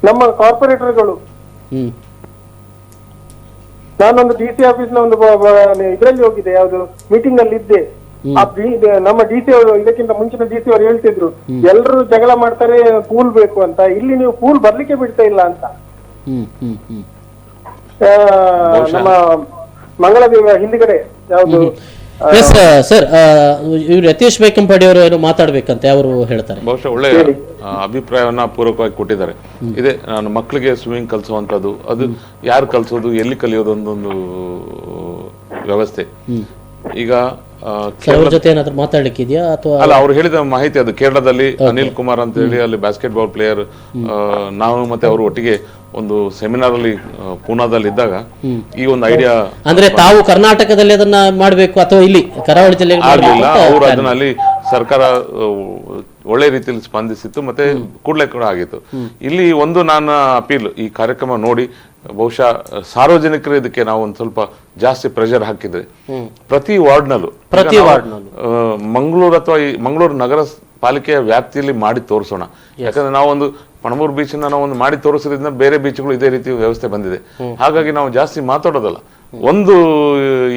ನಮ್ಮ ಕಾರ್ಪೊರೇಟರ್ಗಳು. ನಾನೊಂದು DC ಆಫೀಸ್ನ ಒಂದು ಇದರಲ್ಲಿ ಹೋಗಿದ್ದೆ, ಯಾವ್ದು ಮೀಟಿಂಗ್ ಅಲ್ಲಿ ಇದ್ದೆ. ನಮ್ಮ DC ಅವರು ಇದಕ್ಕಿಂತ ಮುಂಚಿನ DC ಅವರು ಹೇಳ್ತಿದ್ರು, ಎಲ್ರು ಜಗಳ ಮಾಡ್ತಾರೆ ಪೂಲ್ ಬೇಕು ಅಂತ, ಇಲ್ಲಿ ನೀವು ಪೂಲ್ ಬರ್ಲಿಕ್ಕೆ ಬಿಡ್ತಾ ಇಲ್ಲ ಅಂತ. ನಮ್ಮ ಮಂಗಳದೇವ ಹಿಂದಿಗಡೆ ಯಾವ್ದು ಸರ್, ಇವ್ರು ಯತೀಶ್ ಬೈಕಂಪಾಡಿ ಅವರು ಏನು ಮಾತಾಡ್ಬೇಕಂತೆ ಅವರು ಹೇಳ್ತಾರೆ. ಬಹುಶಃ ಒಳ್ಳೆ ಅಭಿಪ್ರಾಯವನ್ನ ಪೂರ್ವಕವಾಗಿ ಕೊಟ್ಟಿದ್ದಾರೆ. ಇದೆ, ನಾನು ಮಕ್ಕಳಿಗೆ ಸ್ವಿಮ್ಮಿಂಗ್ ಕಲಿಸುವಂತದ್ದು, ಅದು ಯಾರು ಕಲಿಸೋದು, ಎಲ್ಲಿ ಕಲಿಯೋದು ಅನ್ನೊಂದು ವ್ಯವಸ್ಥೆ. ಈಗ ಜೊತೆ ಏನಾದ್ರು ಮಾತಾಡ್ಲಿಕ್ಕಿದ್ಯಾ ಅಥವಾ ಅಲ್ಲ, ಅವ್ರು ಹೇಳಿದ ಮಾಹಿತಿ ಅದು ಕೇರಳದಲ್ಲಿ ಅನಿಲ್ ಕುಮಾರ್ ಅಂತ ಹೇಳಿ ಅಲ್ಲಿ ಬಾಸ್ಕೆಟ್ಬಾಲ್ ಪ್ಲೇಯರ್, ನಾವು ಮತ್ತೆ ಅವರು ಒಟ್ಟಿಗೆ ಒಂದು ಸೆಮಿನಾರ್ ಅಲ್ಲಿ ಪೂನಾದಲ್ಲಿ ಇದ್ದಾಗ ಈ ಒಂದು ಐಡಿಯಾ, ಅಂದ್ರೆ ತಾವು ಕರ್ನಾಟಕದಲ್ಲಿ ಅದನ್ನ ಮಾಡಬೇಕು ಅಥವಾ ಇಲ್ಲಿ ಕರಾವಳಿ ಜಿಲ್ಲೆ ಆಗ್ಲಿಲ್ಲ, ಅವರು ಅದನ್ನ ಅಲ್ಲಿ ಸರ್ಕಾರ ಒಳ್ಳೆ ರೀತಿಯಲ್ಲಿ ಸ್ಪಂದಿಸಿತ್ತು, ಮತ್ತೆ ಕೂಡಲೇ ಕೂಡ ಆಗಿತ್ತು. ಇಲ್ಲಿ ಒಂದು ನನ್ನ ಅಪೀಲ್, ಈ ಕಾರ್ಯಕ್ರಮ ನೋಡಿ ಬಹುಶಃ ಸಾರ್ವಜನಿಕರು ಇದಕ್ಕೆ ನಾವು ಒಂದು ಸ್ವಲ್ಪ ಜಾಸ್ತಿ ಪ್ರೆಷರ್ ಹಾಕಿದ್ರೆ ಪ್ರತಿ ವಾರ್ಡ್ನಲ್ಲೂ ಮಂಗಳೂರು ಅಥವಾ ಈ ಮಂಗಳೂರು ನಗರ ಪಾಲಿಕೆಯ ವ್ಯಾಪ್ತಿಯಲ್ಲಿ ಮಾಡಿ ತೋರಿಸೋಣ. ಯಾಕಂದ್ರೆ ನಾವೊಂದು ಪಣಮೂರು ಬೀಚ್ ನಾವು ಒಂದು ಮಾಡಿ ತೋರಿಸೋದ್ರಿಂದ ಬೇರೆ ಬೀಚ್ಗಳು ಇದೇ ರೀತಿ ವ್ಯವಸ್ಥೆ ಬಂದಿದೆ. ಹಾಗಾಗಿ ನಾವು ಜಾಸ್ತಿ ಮಾತಾಡೋದಲ್ಲ, ಒಂದು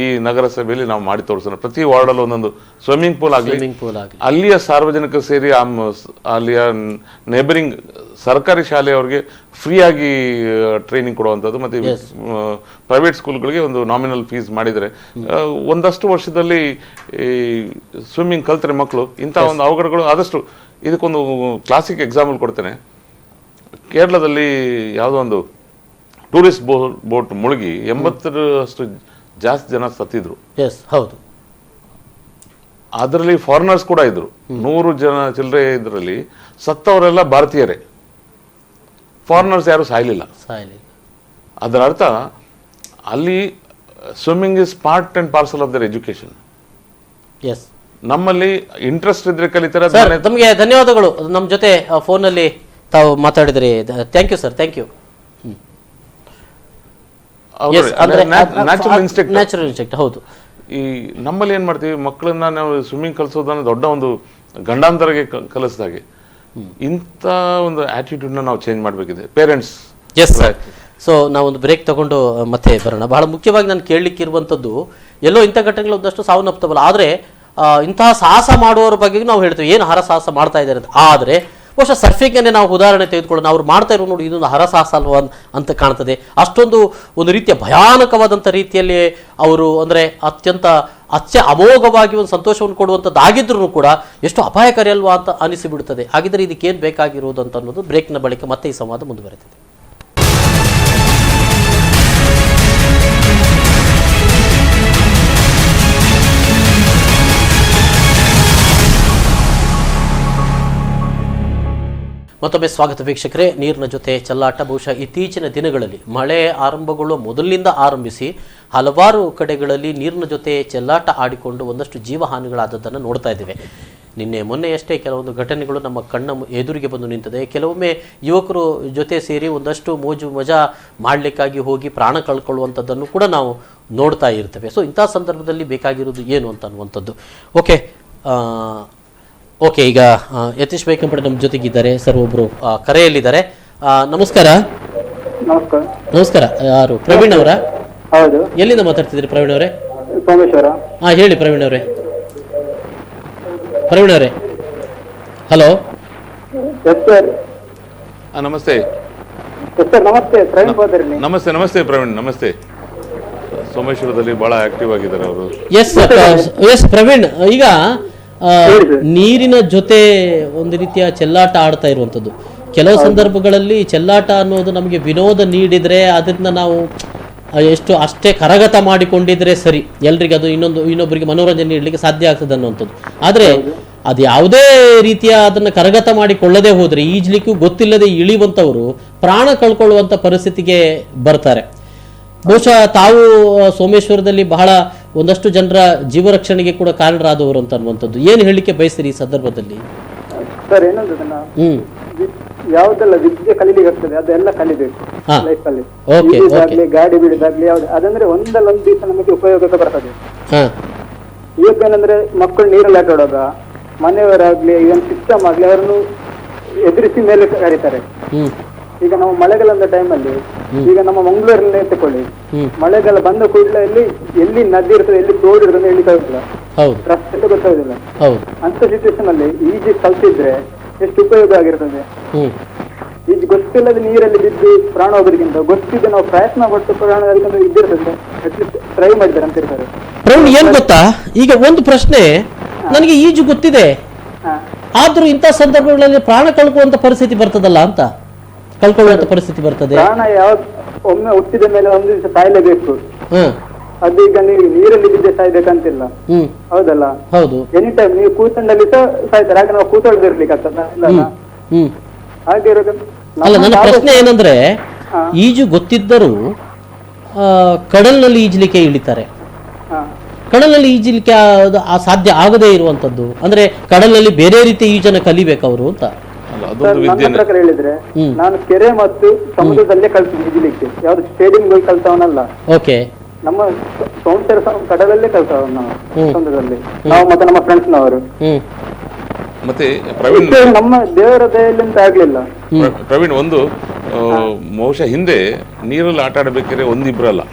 ಈ ನಗರಸಭೆಯಲ್ಲಿ ನಾವು ಮಾಡಿ ತೋರಿಸೋಣ. ಪ್ರತಿ ವಾರ್ಡಲ್ಲಿ ಒಂದೊಂದು ಸ್ವಿಮ್ಮಿಂಗ್ ಪೂಲ್ ಆಗಲಿ, ಅಲ್ಲಿಯ ಸಾರ್ವಜನಿಕರು ಸೇರಿ ಅಲ್ಲಿಯ ನೇಬರಿಂಗ್ ಸರ್ಕಾರಿ ಶಾಲೆಯವರಿಗೆ ಫ್ರೀಯಾಗಿ ಟ್ರೈನಿಂಗ್ ಕೊಡುವಂಥದ್ದು, ಮತ್ತೆ ಪ್ರೈವೇಟ್ ಸ್ಕೂಲ್ಗಳಿಗೆ ಒಂದು ನಾಮಿನಲ್ ಫೀಸ್ ಮಾಡಿದರೆ ಒಂದಷ್ಟು ವರ್ಷದಲ್ಲಿ ಈ ಸ್ವಿಮ್ಮಿಂಗ್ ಕಲ್ತ್ರೆ ಮಕ್ಕಳು ಇಂಥ ಒಂದು ಅವಘಡಗಳು ಆದಷ್ಟು. ಇದಕ್ಕೊಂದು ಕ್ಲಾಸಿಕ್ ಎಕ್ಸಾಂಪಲ್ ಕೊಡ್ತೇನೆ. ಕೇರಳದಲ್ಲಿ ಯಾವುದೋ ಒಂದು ಟೂರಿಸ್ಟ್ ಬೋಟ್ ಮುಳುಗಿ 80ರಷ್ಟು ಜಾಸ್ತಿ ಜನ ಸತ್ತಿದ್ರು. ಹೌದು. ಅದರಲ್ಲಿ ಫಾರಿನರ್ಸ್ ಕೂಡ ಇದ್ರು. 100 ಜನ ಚಿಲ್ಲರೆ ಇದರಲ್ಲಿ ಸತ್ತವರೆಲ್ಲ ಭಾರತೀಯರೇ, ಫಾರಿನರ್ಸ್ ಯಾರು ಸಾಯ್ಲಿಲ್ಲ. ಅದರ ಅರ್ಥ ಅಲ್ಲಿ swimming is part and parcel of the education. ನಮ್ಮಲ್ಲಿ ಇಂಟ್ರೆಸ್ಟ್ ಇದ್ರೆ ಕಲಿತಾರೆ. ತಮಗೆ ಧನ್ಯವಾದಗಳು. ನಮ್ಮ ಜೊತೆ ಫೋನಲ್ಲಿ ತಾವು ಮಾತಾಡಿದ್ರಿ. Thank you sir, thank you. Natural instinct. ಹೌದು. ಈ ನಮ್ಮಲ್ಲಿ ಏನ್ ಮಾಡ್ತೀವಿ, ಮಕ್ಕಳನ್ನ ನಾವು ಸ್ವಿಮ್ಮಿಂಗ್ ಕಲಿಸೋದನ್ನ ದೊಡ್ಡ ಒಂದು ಗಂಡಾಂತರಗೆ ಕಲಿಸಿದಾಗೆ. ಇಂಥ ಒಂದು ಆಟಿಟ್ಯೂಡ್ ನಾವು ಚೇಂಜ್ ಮಾಡಬೇಕಿದೆ ಪೇರೆಂಟ್ಸ್. ಸೊ ನಾವೊಂದು ಬ್ರೇಕ್ ತಗೊಂಡು ಮತ್ತೆ ಬರೋಣ. ಬಹಳ ಮುಖ್ಯವಾಗಿ ನಾನು ಕೇಳಲಿಕ್ಕೆ ಇರುವಂಥದ್ದು, ಎಲ್ಲೋ ಇಂಥ ಘಟನೆಗಳು ಒಂದಷ್ಟು ಸಾವನ್ನಪ್ತವಲ್ಲ, ಆದರೆ ಇಂತಹ ಸಾಹಸ ಮಾಡುವವರ ಬಗ್ಗೆ ನಾವು ಹೇಳ್ತೀವಿ ಏನು ಹರಸಾಹಸ ಮಾಡ್ತಾ ಇದ್ದಾರೆ ಅಂತ. ಆದರೆ ಬಹುಶಃ ಸರ್ಫಿಂಗನ್ನೇ ನಾವು ಉದಾಹರಣೆ ತೆಗೆದುಕೊಳ್ಳೋಣ. ಅವ್ರು ಮಾಡ್ತಾ ಇರೋ ನೋಡಿ, ಇದೊಂದು ಹರಸಾಹಸ ಅಲ್ವಾ ಅಂತ ಕಾಣ್ತದೆ. ಅಷ್ಟೊಂದು ಒಂದು ರೀತಿಯ ಭಯಾನಕವಾದಂಥ ರೀತಿಯಲ್ಲಿ ಅವರು ಅಂದರೆ ಅಮೋಘವಾಗಿ ಒಂದು ಸಂತೋಷವನ್ನು ಕೊಡುವಂಥದ್ದಾಗಿದ್ರೂ ಕೂಡ ಎಷ್ಟು ಅಪಾಯಕಾರಿ ಅಲ್ವಾ ಅಂತ ಅನಿಸಿಬಿಡುತ್ತದೆ. ಹಾಗಿದ್ರೆ ಇದಕ್ಕೇನು ಬೇಕಾಗಿರುವುದು ಅಂತ ಅನ್ನೋದು ಬ್ರೇಕ್ನ ಬಳಿಕ ಮತ್ತೆ ಈ ಸಂವಾದ ಮುಂದುವರೆದಿದೆ. ಮತ್ತೊಮ್ಮೆ ಸ್ವಾಗತ ವೀಕ್ಷಕರೇ. ನೀರಿನ ಜೊತೆ ಚೆಲ್ಲಾಟ ಬಹುಶಃ ಇತ್ತೀಚಿನ ದಿನಗಳಲ್ಲಿ ಮಳೆ ಆರಂಭಗೊಳ್ಳುವ ಮೊದಲಿನಿಂದ ಆರಂಭಿಸಿ ಹಲವಾರು ಕಡೆಗಳಲ್ಲಿ ನೀರಿನ ಜೊತೆ ಚೆಲ್ಲಾಟ ಆಡಿಕೊಂಡು ಒಂದಷ್ಟು ಜೀವಹಾನಿಗಳಾದದ್ದನ್ನು ನೋಡ್ತಾ ಇದ್ದೇವೆ. ನಿನ್ನೆ ಮೊನ್ನೆಯಷ್ಟೇ ಕೆಲವೊಂದು ಘಟನೆಗಳು ನಮ್ಮ ಕಣ್ಣ ಎದುರಿಗೆ ಬಂದು ನಿಂತಿದೆ. ಕೆಲವೊಮ್ಮೆ ಯುವಕರು ಜೊತೆ ಸೇರಿ ಒಂದಷ್ಟು ಮೋಜು ಮಜಾ ಮಾಡಲಿಕ್ಕಾಗಿ ಹೋಗಿ ಪ್ರಾಣ ಕಳ್ಕೊಳ್ಳುವಂಥದ್ದನ್ನು ಕೂಡ ನಾವು ನೋಡ್ತಾ ಇರ್ತೇವೆ. ಸೊ ಇಂಥ ಸಂದರ್ಭದಲ್ಲಿ ಬೇಕಾಗಿರೋದು ಏನು ಅಂತ ಅನ್ನುವಂಥದ್ದು. ಓಕೆ, ಈಗ ಯತೀಶ್ ಬೈಕಂಪಡೆ ನಮ್ಮ ಜೊತೆಗಿದ್ದಾರೆ. ಸರ್ ಒಬ್ರು ಕರೆಯಲ್ಲಿದ್ದಾರೆ. ನಮಸ್ಕಾರ. ನಮಸ್ಕಾರ. ಯಾರು? ಪ್ರವೀಣ್ ಅವರ? ಹೌದು. ಎಲ್ಲಿಂದ ಮಾತಾಡ್ತಿದ್ರಿ ಪ್ರವೀಣ್ ಅವರೇ? ಸೋಮೇಶ್ವರ. ಹೇಳಿ ಪ್ರವೀಣ್ ಅವರೇ. ಹಲೋ. ನಮಸ್ತೆ. ನಮಸ್ತೆ. ನಮಸ್ತೆ ಪ್ರವೀಣ್. ನಮಸ್ತೆ. ಸೋಮೇಶ್ವರದಲ್ಲಿ ಬಹಳ ಆಕ್ಟಿವ್ ಆಗಿದ್ದಾರೆ ಅವರು. ಎಸ್ ಪ್ರವೀಣ್, ಈಗ ನೀರಿನ ಜೊತೆ ಒಂದು ರೀತಿಯ ಚೆಲ್ಲಾಟ ಆಡ್ತಾ ಇರುವಂಥದ್ದು. ಕೆಲವು ಸಂದರ್ಭಗಳಲ್ಲಿ ಚೆಲ್ಲಾಟ ಅನ್ನೋದು ನಮಗೆ ವಿನೋದ ನೀಡಿದರೆ ಅದನ್ನ ನಾವು ಅಷ್ಟೇ ಕರಗತ ಮಾಡಿಕೊಂಡಿದ್ರೆ ಸರಿ, ಎಲ್ರಿಗೆ ಅದು ಇನ್ನೊಬ್ಬರಿಗೆ ಮನೋರಂಜನೆ ನೀಡಲಿಕ್ಕೆ ಸಾಧ್ಯ ಆಗ್ತದೆ ಅನ್ನುವಂಥದ್ದು. ಆದರೆ ಅದು ಯಾವುದೇ ರೀತಿಯ ಅದನ್ನು ಕರಗತ ಮಾಡಿಕೊಳ್ಳದೆ ಹೋದರೆ ಈಜ್ಲಿಕ್ಕೂ ಗೊತ್ತಿಲ್ಲದೆ ಇಳಿಯುವಂಥವರು ಪ್ರಾಣ ಕಳ್ಕೊಳ್ಳುವಂಥ ಪರಿಸ್ಥಿತಿಗೆ ಬರ್ತಾರೆ. ಬಹುಶಃ ತಾವು ಸೋಮೇಶ್ವರದಲ್ಲಿ ಬಹಳ ಒಂದಷ್ಟು ಜನರ ಜೀವ ರಕ್ಷಣೆಗೆ ಕೂಡ ಕಾರಣರಾದವರು ಅಂತ ಅನ್ನುವಂಥದ್ದು. ಏನು ಹೇಳಲಿಕ್ಕೆ ಬಯಸ್ತೀರಿ ಈ ಸಂದರ್ಭದಲ್ಲಿ? ಸರ್, ಏನಂದ್ರೆ ಯಾವ್ದೆಲ್ಲ ವಿದ್ಯೆ ಕಲಿಲಿಕ್ಕೆ ಆಗ್ತದೆ ಅದೆಲ್ಲ ಕಲಿಬೇಕು ಲೈಫ್ ಅಲ್ಲಿ. ಗಾಡಿ ಬಿಡಿದಾಗ್ಲಿ ಯಾವ್ದು ಅದಂದ್ರೆ ಒಂದಲ್ಲ ಒಂದು ದಿವಸ ನಮಗೆ ಉಪಯೋಗಕ್ಕೆ ಬರ್ತದೆ. ಈಗ ಏನಂದ್ರೆ ಮಕ್ಕಳು ನೀರಲ್ಲಿ ಆಟ ಆಡುವಾಗ ಮನೆಯವರಾಗ್ಲಿ ಇವನ್ ಸಿಸ್ಟಮ್ ಆಗ್ಲಿ ಅವರನ್ನು ಎದುರಿಸಿ ಮೇಲೆ ಕರೀತಾರೆ. ಈಗ ನಾವು ಮಳೆಗಾಲದ ಟೈಮಲ್ಲಿ ಈಗ ನಮ್ಮ ಮಂಗಳೂರಲ್ಲಿ ತಕೊಳ್ಳಿ, ಮಳೆಗಾಲ ಬಂದ ಕೂಡಲೇ ಎಲ್ಲಿ ನದಿ ಇರ್ತದೆ ಎಲ್ಲಿ ತೋಡು ಇರ್ತದೆ ಹೇಳಿಕ್ಕಾಗುದಿಲ್ಲ, ರಸ್ತೆ ಗೊತ್ತಾಗುದಿಲ್ಲ. ಅಂತ ಸಿಚುವೇಶನ್ ಅಲ್ಲಿ ಈಜಿ ಕಲ್ತಿದ್ರೆ ಎಷ್ಟು ಉಪಯೋಗ ಆಗಿರ್ತದೆ. ಈಗ ಗೊತ್ತಿಲ್ಲದ ನೀರಲ್ಲಿ ಬಿದ್ದು ಪ್ರಾಣ ಹೋಗೋದಕ್ಕಿಂತ ಗೊತ್ತಿದ್ದು ನಾವು ಪ್ರಯತ್ನ ಪಟ್ಟು ಪ್ರಾಣ ಇದ್ದಿರ್ತದೆ, ಅಟ್ಲೀಸ್ಟ್ ಟ್ರೈ ಮಾಡಿದ್ದಾರೆ ಅಂತ ಇರ್ತಾರೆ. ಪ್ರವೀಣ್, ಏನ್ ಗೊತ್ತಾ, ಈಗ ಒಂದು ಪ್ರಶ್ನೆ, ನನಗೆ ಈಜು ಗೊತ್ತಿದೆ ಆದ್ರೂ ಇಂಥ ಸಂದರ್ಭಗಳಲ್ಲಿ ಪ್ರಾಣ ಕಳ್ಕೊಳ್ಳುವಂತ ಪರಿಸ್ಥಿತಿ ಬರ್ತದಲ್ಲ ಅಂತ, ಕಳ್ಕೊಳ್ಳುವಂತ ಪರಿಸ್ಥಿತಿ ಬರ್ತದೆ. ಪ್ರಾಣ ಯಾವ್ದು ಒಮ್ಮೆ ಹುಟ್ಟಿದ ಮೇಲೆ ಒಂದು ದಿವಸ ಸಾಯ್ಲೇಬೇಕು. ಅದೀಗ ನೀವು ನೀರಲ್ಲಿ ಬಿದ್ದೆ ಸಾಯ್ಬೇಕಂತಿಲ್ಲ, ಹೌದಲ್ಲ? ಹೌದು. ಎನಿ ಟೈಮ್ ನೀವು ಕೂತಂಡಲ್ಲಿ ಸಾಯ್ತಾರೆ, ಹಾಗೆ ನಾವು ಕೂತೊಳ್ದಿರ್ಲಿಕ್ಕೆ ಆಗ್ತದ? ಹಾಗೆ ಅಲ್ಲ, ನನ್ನ ಪ್ರಶ್ನೆ ಏನಂದ್ರೆ, ಈಜು ಗೊತ್ತಿದ್ದರೂ ಕಡಲ್ನಲ್ಲಿ ಈಜಲಿಕ್ಕೆ ಇಳಿತಾರೆ. ಕಡಲಲ್ಲಿ ಈಜಲಿಕ್ಕೆ ಸಾಧ್ಯ ಆಗದೇ ಇರುವಂತದ್ದು ಅಂದ್ರೆ ಕಡಲಲ್ಲಿ ಬೇರೆ ರೀತಿಯ ಈಜನ ಕಲಿಬೇಕು ಅವರು ಅಂತ. ನನ್ನ ಪ್ರಕಾರ ಹೇಳಿದ್ರೆ ನಾನು ಕೆರೆ ಮತ್ತು ಸಮುದ್ರದಲ್ಲೇ ಕಲ್ತೀನಿ ಈಜಲಿಕ್ಕೆ, ಯಾವ್ದು ಸ್ಟೇಡಿಯಂ ಹೋಗಿ ಕಲ್ತವನಲ್ಲ. ಓಕೆ. ನಮ್ಮ ಸೌಂದರ್ಯ ಕಡಲಲ್ಲೇ ಕಲ್ತವ ನಾವು, ಸಮುದ್ರದಲ್ಲಿ ನಾವು ಮತ್ತೆ ನಮ್ಮ ಫ್ರೆಂಡ್ಸ್ ನವರು. ಮತ್ತೆ ಪ್ರವೀಣ್, ನಮ್ಮ ದೇವರ ದಯೆಯಲ್ಲಿ ಅಂತ ಆಗ್ಲಿಲ್ಲ. ಪ್ರವೀಣ್, ಒಂದು ಬಹುಶಃ ಹಿಂದೆ ನೀರಲ್ಲಿ ಆಟ ಆಡಬೇಕಾದ್ರೆ ಒಂದಿಬ್ರಲ್ಲ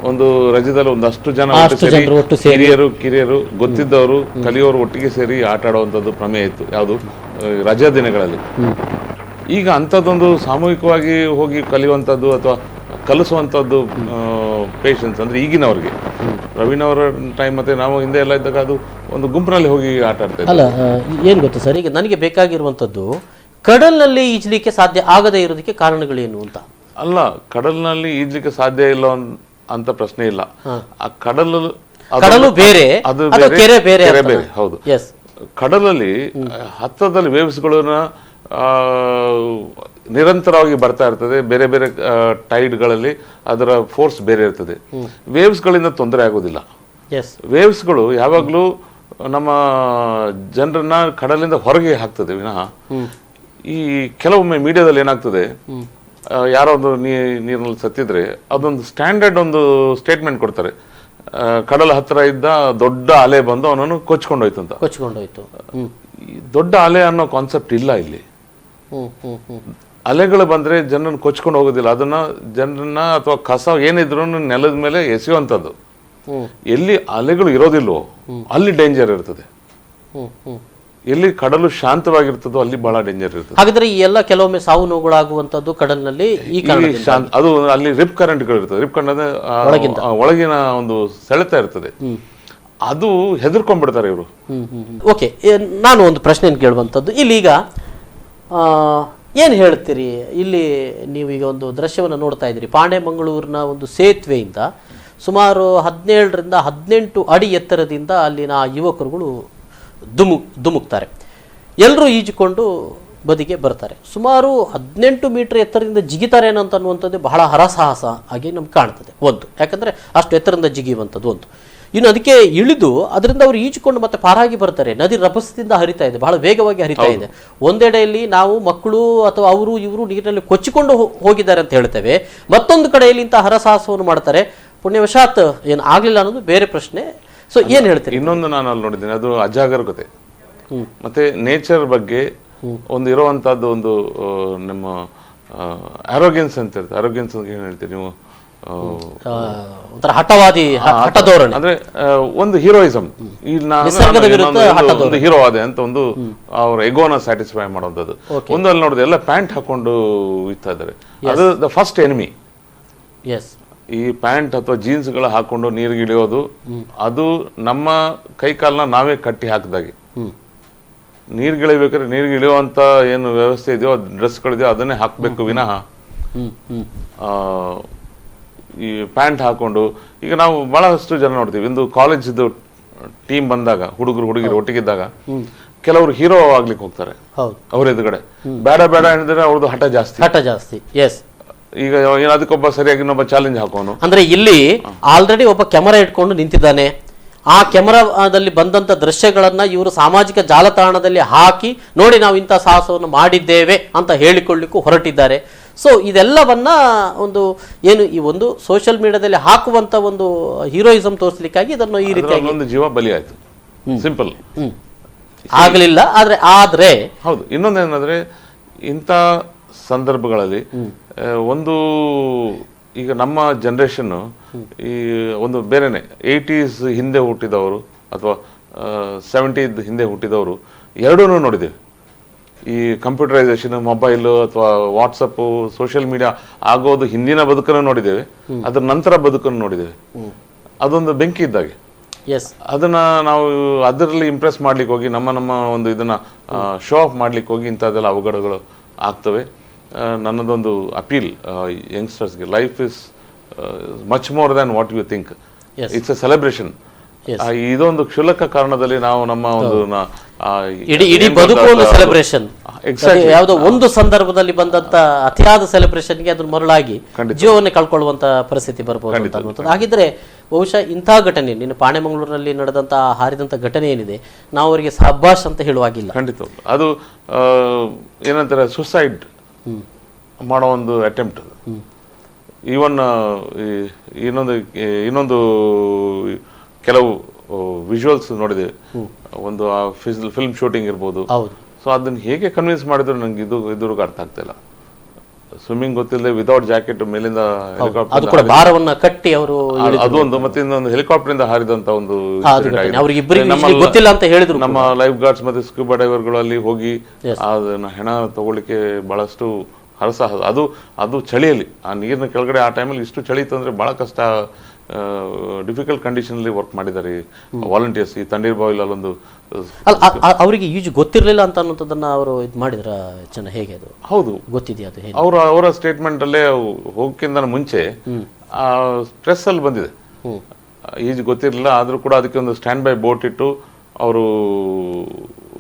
ಒಂದು ರಜದಲ್ಲಿ ಒಂದಷ್ಟು ಜನ ಒಟ್ಟು ಸೇರಿ ಹಿರಿಯರು ಕಿರಿಯರು ಗೊತ್ತಿದ್ದವರು ಕಲಿಯೋರು ಒಟ್ಟಿಗೆ ಸೇರಿ ಆಟ ಆಡುವಂಥದ್ದು ಪ್ರಮೇಯ ಇತ್ತು ಯಾವುದು ರಜಾ ದಿನಗಳಲ್ಲಿ. ಈಗ ಅಂಥದ್ದೊಂದು ಸಾಮೂಹಿಕವಾಗಿ ಹೋಗಿ ಕಲಿಯುವಂಥದ್ದು ಅಥವಾ ಕಲಿಸುವಂಥದ್ದು ಪೇಷನ್ಸ್ ಅಂದ್ರೆ ಈಗಿನವ್ರಿಗೆ. ರವೀನವರ ಟೈಮ್ ಮತ್ತೆ ನಾವು ಹಿಂದೆ ಎಲ್ಲ ಇದ್ದಾಗ ಅದು ಒಂದು ಗುಂಪಿನಲ್ಲಿ ಹೋಗಿ ಆಟ ಆಡ್ತಾ ಇದ್ವಿ. ಅಲ್ಲ ಏನು ಗೊತ್ತಾ ಸರ್, ಈಗ ನನಗೆ ಬೇಕಾಗಿರುವಂಥದ್ದು ಕಡಲ್ನಲ್ಲಿ ಈಜಲಿಕ್ಕೆ ಸಾಧ್ಯ ಆಗದೇ ಇರೋದಕ್ಕೆ ಕಾರಣಗಳೇನು ಅಂತ. ಅಲ್ಲ, ಕಡಲ್ನಲ್ಲಿ ಈಜಲಿಕ್ಕೆ ಸಾಧ್ಯ ಇಲ್ಲ ಅಂತ ಪ್ರಶ್ನೆ ಇಲ್ಲ. ಆ ಕಡಲು ಬೇರೆ, ಅದು ಕೆರೆ ಬೇರೆ. ಹೌದು, ಎಸ್. ಕಡಲಲ್ಲಿ ಹತ್ತದಲ್ಲಿ ವೇವ್ಸ್ಗಳನ್ನ ನಿರಂತರವಾಗಿ ಬರ್ತಾ ಇರ್ತದೆ. ಬೇರೆ ಬೇರೆ ಟೈಡ್ಗಳಲ್ಲಿ ಅದರ ಫೋರ್ಸ್ ಬೇರೆ ಇರ್ತದೆ. ವೇವ್ಸ್ಗಳಿಂದ ತೊಂದರೆ ಆಗೋದಿಲ್ಲ. ವೇವ್ಸ್ಗಳು ಯಾವಾಗಲೂ ನಮ್ಮ ಜನರನ್ನ ಕಡಲಿಂದ ಹೊರಗೆ ಹಾಕ್ತದೆ ವಿನಃ ಈ ಕೆಲವೊಮ್ಮೆ ಮೀಡಿಯಾದಲ್ಲಿ ಏನಾಗ್ತದೆ, ಯಾರೋ ಒಂದು ನೀರಿನಲ್ಲಿ ಸತ್ತಿದ್ರೆ ಅದೊಂದು ಸ್ಟ್ಯಾಂಡರ್ಡ್ ಒಂದು ಸ್ಟೇಟ್ಮೆಂಟ್ ಕೊಡ್ತಾರೆ, ಕಡಲ ಹತ್ರ ಇದ್ದ ದೊಡ್ಡ ಅಲೆ ಬಂದು ಅವನನ್ನು ಕೊಚ್ಕೊಂಡೋಯ್ತು ಅಂತ. ದೊಡ್ಡ ಅಲೆ ಅನ್ನೋ ಕಾನ್ಸೆಪ್ಟ್ ಇಲ್ಲ ಇಲ್ಲಿ. ಅಲೆಗಳು ಬಂದ್ರೆ ಜನರನ್ನು ಕೊಚ್ಕೊಂಡು ಹೋಗೋದಿಲ್ಲ, ಅದನ್ನ ಜನರನ್ನ ಅಥವಾ ಕಸ ಏನಿದ್ರು ನೆಲದ ಮೇಲೆ ಎಸೆಯುವಂಥದ್ದು. ಎಲ್ಲಿ ಅಲೆಗಳು ಇರೋದಿಲ್ವೋ ಅಲ್ಲಿ ಡೇಂಜರ್ ಇರ್ತದೆ. ಎಲ್ಲಿ ಕಡಲು ಶಾಂತವಾಗಿರ್ತದೋ ಅಲ್ಲಿ ಬಹಳ ಡೇಂಜರ್ ಇರ್ತದೆ. ಹಾಗಾದ್ರೆ ಈ ಎಲ್ಲ ಕೆಲವೊಮ್ಮೆ ಸಾವು ನೋವುಗಳಾಗುವಂತದ್ದು ಕಡಲಿನಲ್ಲಿ ಅದು ಅಲ್ಲಿ ರಿಪ್ ಕರೆಂಟ್ಗಳು ಇರ್ತದೆ. ರಿಪ್ ಕರೆಂಟ್ ಅಂದ್ರೆ ಒಳಗಿನ ಒಂದು ಸೆಳೆತ ಇರ್ತದೆ, ಅದು ಹೆದರ್ಕೊಂಡ್ಬಿಡ್ತಾರೆ ಇವರು. ಓಕೆ, ನಾನು ಒಂದು ಪ್ರಶ್ನೆ ಕೇಳುವಂಥದ್ದು ಇಲ್ಲೀಗ ಏನು ಹೇಳ್ತೀರಿ? ಇಲ್ಲಿ ನೀವೀಗ ಒಂದು ದೃಶ್ಯವನ್ನು ನೋಡ್ತಾ ಇದ್ದೀರಿ. ಪಾಂಡೆಮಂಗಳೂರಿನ ಒಂದು ಸೇತುವೆಯಿಂದ ಸುಮಾರು 17ರಿಂದ 18 ಅಡಿ ಎತ್ತರದಿಂದ ಅಲ್ಲಿನ ಯುವಕರುಗಳು ಧುಮುಕ್ತಾರೆ. ಎಲ್ಲರೂ ಈಜಿಕೊಂಡು ಬದಿಗೆ ಬರ್ತಾರೆ. ಸುಮಾರು 18 ಮೀಟರ್ ಎತ್ತರದಿಂದ ಜಿಗಿತಾರೆ ಅನ್ನುವಂಥದ್ದು ಬಹಳ ಹರಸಾಹಸ ಆಗಿ ನಮ್ಗೆ ಕಾಣ್ತದೆ. ಒಂದು, ಯಾಕಂದರೆ ಅಷ್ಟು ಎತ್ತರದಿಂದ ಜಿಗಿಯುವಂಥದ್ದು ಒಂದು. ಇನ್ನು ಅದಕ್ಕೆ ಇಳಿದು ಅದರಿಂದ ಅವರು ಈಜಿಕೊಂಡು ಮತ್ತೆ ಪಾರಾಗಿ ಬರ್ತಾರೆ. ನದಿ ರಭಸದಿಂದ ಹರಿತಾ ಇದೆ, ಬಹಳ ವೇಗವಾಗಿ ಹರಿತಾ ಇದೆ. ಒಂದೆಡೆಯಲ್ಲಿ ನಾವು ಮಕ್ಕಳು ಅಥವಾ ಅವರು ಇವರು ನೀರಿನಲ್ಲಿ ಕೊಚ್ಚಿಕೊಂಡು ಹೋಗಿದ್ದಾರೆ ಅಂತ ಹೇಳ್ತೇವೆ, ಮತ್ತೊಂದು ಕಡೆಯಲ್ಲಿ ಇಂಥ ಹರಸಾಹಸವನ್ನು ಮಾಡ್ತಾರೆ. ಪುಣ್ಯವಶಾತ್ ಏನು ಆಗಲಿಲ್ಲ ಅನ್ನೋದು ಬೇರೆ ಪ್ರಶ್ನೆ. ಸೊ ಏನು ಹೇಳ್ತೀರಿ? ಇನ್ನೊಂದು ನಾನು ಅಲ್ಲಿ ನೋಡಿದ್ದೀನಿ, ಅದು ಅಜಾಗರೂಕತೆ ಮತ್ತೆ ನೇಚರ್ ಬಗ್ಗೆ ಒಂದು ಇರುವಂತಹದ್ದು ಒಂದು ನಮ್ಮ ಆರೋಗ್ಯನ್ಸ್ ಅಂತ ಇರುತ್ತೆ. ಆರೋಗ್ಯನ್ಸ್ ಏನು ಹೇಳ್ತೀರಿ ನೀವು? ಒಂಥರ ಹಠವಾದಿ, ಹಠಧೋರಣೆ, ಅಂದ್ರೆ ಒಂದು ಹೀರೋಯಿಸಮ್. ಒಂದು ಹೀರೋ ಆದೆ ಅಂತ ಒಂದು ಅವ್ರ ಎಗೋನ ಸ್ಯಾಟಿಸ್ಫೈ ಮಾಡುವಂಥದ್ದು. ಒಂದು ಅಲ್ಲಿ ನೋಡಿದೆ ಎಲ್ಲ ಪ್ಯಾಂಟ್ ಹಾಕೊಂಡು ಇರ್ತಾ ಇದ್ದಾರೆ. ಅದು ದ ಫಸ್ಟ್ ಎನಿಮಿ. ಈ ಪ್ಯಾಂಟ್ ಅಥವಾ ಜೀನ್ಸ್ಗಳ ಹಾಕೊಂಡು ನೀರಿಗೆ ಇಳಿಯೋದು, ಅದು ನಮ್ಮ ಕೈ ಕಾಲನ್ನ ನಾವೇ ಕಟ್ಟಿ ಹಾಕಿದಾಗೆ. ನೀರ್ಗಿಳಿಬೇಕಾದ್ರೆ ನೀರಿಗೆ ಇಳಿಯುವಂತ ಏನು ವ್ಯವಸ್ಥೆ ಇದೆಯೋ, ಡ್ರೆಸ್ಗಳಿದೆಯೋ ಅದನ್ನೇ ಹಾಕ್ಬೇಕು ವಿನಃ ಈ ಪ್ಯಾಂಟ್ ಹಾಕೊಂಡು. ಈಗ ನಾವು ಬಹಳಷ್ಟು ಜನ ನೋಡ್ತೀವಿ, ಒಂದು ಕಾಲೇಜಿದ್ದು ಟೀಮ್ ಬಂದಾಗ ಹುಡುಗಿರು ಒಟ್ಟಿಗಿದ್ದಾಗ ಕೆಲವರು ಹೀರೋ ಆಗ್ಲಿಕ್ಕೆ ಹೋಗ್ತಾರೆ ಅವ್ರ ಎದುರುಗಡೆ. ಬೇಡ ಬೇಡ ಹೇಳಿದ್ರೆ ಅವ್ರದ್ದು ಹಠ ಜಾಸ್ತಿ. ಈಗ ಅದಕ್ಕೊಬ್ಬ ಸರಿಯಾಗಿ ಇನ್ನೊಬ್ಬ ಚಾಲೆಂಜ್ ಹಾಕೋನು. ಅಂದ್ರೆ ಇಲ್ಲಿ ಆಲ್ರೆಡಿ ಒಬ್ಬ ಕ್ಯಾಮರಾ ಇಟ್ಕೊಂಡು ನಿಂತಿದ್ದಾನೆ. ಆ ಕ್ಯಾಮರಾದಲ್ಲಿ ಬಂದಂತ ದೃಶ್ಯಗಳನ್ನ ಇವರು ಸಾಮಾಜಿಕ ಜಾಲತಾಣದಲ್ಲಿ ಹಾಕಿ ನೋಡಿ ನಾವು ಇಂಥ ಸಾಹಸವನ್ನು ಮಾಡಿದ್ದೇವೆ ಅಂತ ಹೇಳಿಕೊಳ್ಳಿಕ್ಕೂ ಹೊರಟಿದ್ದಾರೆ. ಸೊ ಇದೆಲ್ಲವನ್ನ ಒಂದು ಏನು ಈ ಒಂದು ಸೋಷಿಯಲ್ ಮೀಡಿಯಾದಲ್ಲಿ ಹಾಕುವಂತ ಒಂದು ಹೀರೋಯಿಸಂ ತೋರಿಸಲಿಕ್ಕಾಗಿ ಇದನ್ನು ಈ ರೀತಿಯಾಗಿ ಒಂದು ಜೀವ ಬಲಿ ಆಯ್ತು. ಸಿಂಪಲ್. ಆಗಲಿಲ್ಲ. ಆದ್ರೆ ಹೌದು, ಇನ್ನೊಂದೇನಂದ್ರೆ ಇಂಥ ಸಂದರ್ಭಗಳಲ್ಲಿ ಒಂದು ಈಗ ನಮ್ಮ ಜನರೇಷನ್ ಈ ಒಂದು ಬೇರೆನೆ 80s ಹಿಂದೆ ಹುಟ್ಟಿದವರು ಅಥವಾ 70s ಹಿಂದೆ ಹುಟ್ಟಿದವರು ಎರಡೂ ನೋಡಿದ್ದೇವೆ. ಈ ಕಂಪ್ಯೂಟರೈಸೇಷನ್, ಮೊಬೈಲ್ ಅಥವಾ ವಾಟ್ಸಪ್, ಸೋಷಿಯಲ್ ಮೀಡಿಯಾ ಆಗೋದು ಹಿಂದಿನ ಬದುಕನ್ನು ನೋಡಿದ್ದೇವೆ, ಅದ್ರ ನಂತರ ಬದುಕನ್ನು ನೋಡಿದ್ದೇವೆ. ಅದೊಂದು ಬೆಂಕಿ ಇದ್ದಾಗೆ. ಅದನ್ನ ನಾವು ಅದರಲ್ಲಿ ಇಂಪ್ರೆಸ್ ಮಾಡ್ಲಿಕ್ಕೆ ಹೋಗಿ ನಮ್ಮ ಒಂದು ಇದನ್ನ ಶೋ ಆಫ್ ಮಾಡ್ಲಿಕ್ಕೆ ಹೋಗಿ ಇಂಥದ್ದೆಲ್ಲ ಅವಘಡಗಳು ಆಗ್ತವೆ. ನನ್ನದೊಂದು ಅಪೀಲ್ ಯಂಗ್ಸ್ಟರ್ಸ್ಗೆ, life is much more than what you think. It's a celebration. ಇದೊಂದು ಕ್ಷುಲ್ಲಕ ಕಾರಣದಲ್ಲಿ ನಾವು ನಮ್ಮ ಒಂದು ಇಡೀ ಬದುಕು ಒಂದು ಸೆಲೆಬ್ರೇಷನ್. ಯಾವುದೋ ಒಂದು ಸಂದರ್ಭದಲ್ಲಿ ಬಂದಂತ ಅತಿಯಾದ ಸೆಲೆಬ್ರೇಷನ್ಗೆ ಅದ್ರ ಮರಳಾಗಿ ಜೀವವನ್ನೇ ಕಳ್ಕೊಳ್ಳುವಂತ ಪರಿಸ್ಥಿತಿ ಬರ್ಬೋದು ಅನ್ನುವಂಥದ್ದು. ಹಾಗಿದ್ರೆ ಬಹುಶಃ ಇಂಥ ಘಟನೆ, ನಿನ್ನ ಪಾಣೆಮಂಗಳೂರಿನಲ್ಲಿ ನಡೆದಂತ ಹಾರಿದಂತ ಘಟನೆ ಏನಿದೆ, ನಾವು ಅವರಿಗೆ ಸಹಬಾಷ್ ಅಂತ ಹೇಳುವಾಗಿಲ್ಲ. ಖಂಡಿತ ಅದು ಏನಂತಾರೆ, ಸುಸೈಡ್ ಮಾಡೋ ಒಂದು ಅಟೆಂಪ್ಟ್. ಈವನ್ ಇನ್ನೊಂದು ಕೆಲವು ವಿಜುವಲ್ಸ್ ನೋಡಿದೆ. ಒಂದು ಫಿಲ್ಮ್ ಶೂಟಿಂಗ್ ಇರ್ಬೋದು. ಸೊ ಅದನ್ನ ಹೇಗೆ ಕನ್ವಿನ್ಸ್ ಮಾಡಿದ್ರು ನಂಗೆ ಇದುವರೆಗೂ ಅರ್ಥ ಆಗ್ತಾ ಇಲ್ಲ. ಸ್ವಿಮ್ಮಿಂಗ್ ಗೊತ್ತಿಲ್ಲದೆ ವಿತೌಟ್ ಜಾಕೆಟ್ ಮೇಲಿಂದ ಅದು ಹೆಲಿಕಾಪ್ಟರ್ ಕೂಡ ಭಾರವನ್ನ ಕಟ್ಟಿ ಅವರು ಅದೊಂದು ಮತ್ತೆ ಇನ್ನೊಂದು ಹೆಲಿಕಾಪ್ಟರ್ ಇಂದ ಹಾರಿದಂತ ಒಂದು incident ಆಗಿದೆ. ಅವ್ರಿಗೆ ಇಬ್ಬರಿಗೆ ಗೊತ್ತಿಲ್ಲ ಅಂತ ಹೇಳಿದ್ರು. ನಮ್ಮ ಲೈಫ್ ಗಾರ್ಡ್ಸ್ ಮತ್ತೆ ಸ್ಕೂಬಾ ಡೈವರ್ಗಳು ಅಲ್ಲಿ ಹೋಗಿ ಅದನ್ನ ಹೆಣ ತಗೊಳ್ಳಿಕ್ಕೆ ಬಹಳಷ್ಟು ಹರಸಾಹಸ. ಅದು ಚಳಿಯಲ್ಲಿ ಆ ನೀರಿನ ಕೆಳಗಡೆ ಆ ಟೈಮಲ್ಲಿ ಇಷ್ಟು ಚಳಿ ಇತ್ತು ಅಂದ್ರೆ ಬಹಳ ಕಷ್ಟ. ಡಿಫಿಕಲ್ಟ್ ಕಂಡೀಷನ್ ಅಲ್ಲಿ ವರ್ಕ್ ಮಾಡಿದ್ದಾರೆ ವಾಲಂಟಿಯರ್ಸ್. ಈ ತಂಡೀರ್ ಬಾವಿಲ್ ಅಲ್ಲೊಂದು ಅವರಿಗೆ ಈಜು ಗೊತ್ತಿರಲಿಲ್ಲ ಅಂತ ಅನ್ನೋದನ್ನ ಅವರು ಇದು ಮಾಡಿದ್ರ ಚೆನ್ನಾಗಿ ಹೇಗೆ ಅದು ಹೌದು ಗೊತ್ತಿದೆಯಾ ಅದು ಹೇಗೆ? ಅವರ ಸ್ಟೇಟ್ಮೆಂಟ್ ಅಲ್ಲೇ ಹೋಗಕ್ಕಿಂತ ಮುಂಚೆ ಪ್ರೆಸ್ ಅಲ್ಲಿ ಬಂದಿದೆ ಈಜು ಗೊತ್ತಿರಲಿಲ್ಲ, ಆದ್ರೂ ಕೂಡ ಅದಕ್ಕೆ ಒಂದು ಸ್ಟ್ಯಾಂಡ್ ಬೈ ಬೋಟ್ ಇಟ್ಟು ಅವರು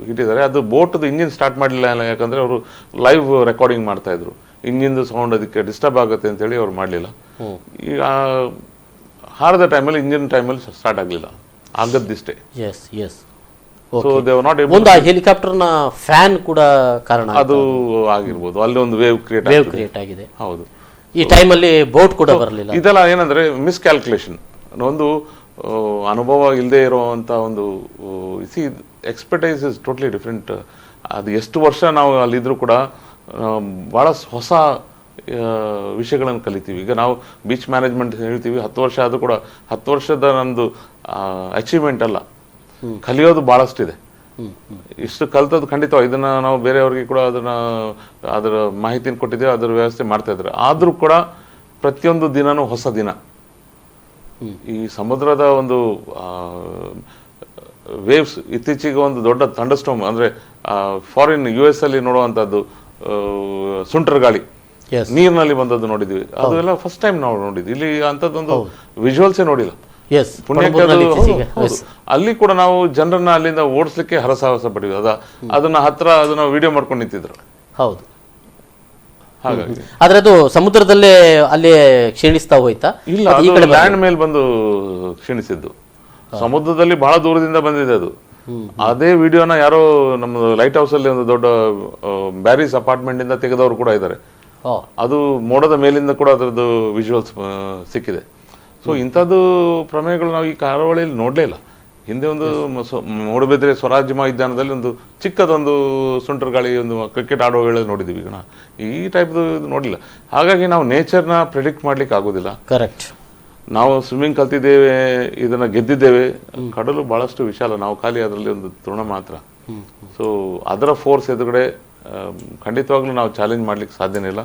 ಇಟ್ಟಿದ್ದಾರೆ. ಅದು ಬೋಟ್ದು ಇಂಜಿನ್ ಸ್ಟಾರ್ಟ್ ಮಾಡಲಿಲ್ಲ, ಯಾಕಂದ್ರೆ ಅವರು ಲೈವ್ ರೆಕಾರ್ಡಿಂಗ್ ಮಾಡ್ತಾ ಇದ್ರು. ಇಂಜಿನ್ ಸೌಂಡ್ ಅದಕ್ಕೆ ಡಿಸ್ಟರ್ಬ್ ಆಗುತ್ತೆ ಅಂತ ಹೇಳಿ ಅವ್ರು ಮಾಡಲಿಲ್ಲ. ಈಗ ಹಾರದ ಟೈಮಲ್ಲಿ ಇಂಜಿನ್ ಟೈಮಲ್ಲಿ ಸ್ಟಾರ್ಟ್ ಆಗಲಿಲ್ಲ, ಆಗದ್ದಿಷ್ಟೇ. ಸೊ ದೇ ವರ್ ನಾಟ್ ಒಂದು ಹೆಲಿಕಾಪ್ಟರ್ನ ಫ್ಯಾನ್ ಕೂಡ ಕಾರಣ ಅದು ಆಗಿರ್ಬೋದು, ಅಲ್ಲಿ ಒಂದು ವೇವ್ ಕ್ರಿಯೇಟ್ ಆಗಿದೆ. ಹೌದು, ಈ ಟೈಮಲ್ಲಿ ಬೋಟ್ ಕೂಡ ಬರಲಿಲ್ಲ. ಇದೆಲ್ಲ ಏನಂದ್ರೆ ಮಿಸ್ಕ್ಯಾಲ್ಕುಲೇಷನ್. ಒಂದು ಅನುಭವ ಇಲ್ಲದೆ ಇರುವಂತ ಒಂದು ಎಕ್ಸ್ಪರ್ಟೈಸ್ ಇಸ್ ಟೋಟ್ಲಿ ಡಿಫ್ರೆಂಟ್. ಅದು ಎಷ್ಟು ವರ್ಷ ನಾವು ಅಲ್ಲಿದ್ರು ಕೂಡ ಬಹಳ ಹೊಸ ವಿಷಯಗಳನ್ನು ಕಲಿತೀವಿ. ಈಗ ನಾವು ಬೀಚ್ ಮ್ಯಾನೇಜ್ಮೆಂಟ್ ಹೇಳ್ತೀವಿ, 10 ವರ್ಷ ಆದ್ರೂ ಕೂಡ 10 ವರ್ಷದ ನಮ್ದು ಅಚೀವ್ಮೆಂಟ್ ಅಲ್ಲ, ಕಲಿಯೋದು ಬಹಳಷ್ಟಿದೆ. ಇಷ್ಟು ಕಲ್ತದ್ದು ಖಂಡಿತ. ಇದನ್ನ ನಾವು ಬೇರೆಯವ್ರಿಗೆ ಕೂಡ ಅದರ ಮಾಹಿತಿನ ಕೊಟ್ಟಿದ್ದೇವೆ, ಅದರ ವ್ಯವಸ್ಥೆ ಮಾಡ್ತಾ ಇದ್ದಾರೆ. ಆದ್ರೂ ಕೂಡ ಪ್ರತಿಯೊಂದು ದಿನನೂ ಹೊಸ ದಿನ. ಈ ಸಮುದ್ರದ ಒಂದು ವೇವ್ಸ್, ಇತ್ತೀಚೆಗೆ ಒಂದು ದೊಡ್ಡ ಥಂಡರ್ಸ್ಟಾರ್ಮ್ ಅಂದ್ರೆ ಫಾರಿನ್ US ಅಲ್ಲಿ ನೋಡುವಂತದ್ದು ಸುಂಟರ್ ಗಾಳಿ ನೀರಿನಲ್ಲಿ ಬಂದದ್ದು ನೋಡಿದ್ವಿ. ಅದೆಲ್ಲ ಫಸ್ಟ್ ಟೈಮ್ ನಾವು ನೋಡಿದ್ವಿ. ಇಲ್ಲಿ ಅಂತದ್ದೊಂದು ವಿಜುವಲ್ಸೇ ನೋಡಿಲ್ಲ. ಪುಣ್ಯಕ್ಕೆ ಅಲ್ಲಿ ಕೂಡ ನಾವು ಜನರನ್ನ ಅಲ್ಲಿಂದ ಓಡಿಸ್ಲಿಕ್ಕೆ ಹರಸಾಹಸ ಪಟ್ಟಿದ್ವಿ. ಅದನ್ನ ವಿಡಿಯೋ ಮಾಡ್ಕೊಂಡು ನಿಂತಿದ್ರು. ಹೌದು, ಹಾಗಾಗಿ ಆದ್ರೆ ಅದು ಸಮುದ್ರದಲ್ಲೇ ಅಲ್ಲೇ ಕ್ಷೀಣಿಸ್ತಾ ಹೋಯ್ತಾ? ಇಲ್ಲ, ಅದು ಲ್ಯಾಂಡ್ ಮೇಲೆ ಬಂದು ಕ್ಷೀಣಿಸಿದ್ದು. ಸಮುದ್ರದಲ್ಲಿ ಬಹಳ ದೂರದಿಂದ ಬಂದಿದೆ ಅದು. ಅದೇ ವಿಡಿಯೋನ ಯಾರೋ ನಮ್ಮ ಲೈಟ್ ಹೌಸ್ ಅಲ್ಲಿ ಒಂದು ದೊಡ್ಡ ಬ್ಯಾರೀಸ್ ಅಪಾರ್ಟ್ಮೆಂಟ್ ಇಂದ ತೆಗೆದವರು ಕೂಡ ಇದ್ದಾರೆ. ಅದು ಮೋಡದ ಮೇಲಿಂದ ಕೂಡ ಅದರದ್ದು ವಿಜುವಲ್ಸ್ ಸಿಕ್ಕಿದೆ. ಸೊ ಇಂಥದ್ದು ಪ್ರಮೇಯಗಳು ನಾವು ಈ ಕರಾವಳಿಯಲ್ಲಿ ನೋಡ್ಲೇ ಇಲ್ಲ. ಹಿಂದೆ ಒಂದು ಮೂಡುಬಿದ್ರೆ ಸ್ವರಾಜ್ಯ ಮೈದಾನದಲ್ಲಿ ಒಂದು ಚಿಕ್ಕದೊಂದು ಸುಂಟರ್ ಗಾಳಿ, ಒಂದು ಕ್ರಿಕೆಟ್ ಆಡೋ ವೇಳೆ ನೋಡಿದೀವಿ. ಈಗ ಈ ಟೈಪ್ದು ನೋಡಿಲ್ಲ. ಹಾಗಾಗಿ ನಾವು ನೇಚರ್ನ ಪ್ರಿಡಿಕ್ಟ್ ಮಾಡ್ಲಿಕ್ಕೆ ಆಗೋದಿಲ್ಲ. ಕರೆಕ್ಟ್. ನಾವು ಸ್ವಿಮ್ಮಿಂಗ್ ಕಲ್ತಿದ್ದೇವೆ, ಇದನ್ನ ಗೆದ್ದಿದ್ದೇವೆ. ಕಡಲು ಬಹಳಷ್ಟು ವಿಶಾಲ, ನಾವು ಖಾಲಿ ಅದರಲ್ಲಿ ಒಂದು ತೃಣ ಮಾತ್ರ. ಸೊ ಅದರ ಫೋರ್ಸ್ ಎದುರುಗಡೆ ಖಂಡಿತವಾಗ್ಲೂ ನಾವು ಚಾಲೆಂಜ್ ಮಾಡ್ಲಿಕ್ಕೆ ಸಾಧ್ಯನೇ ಇಲ್ಲ.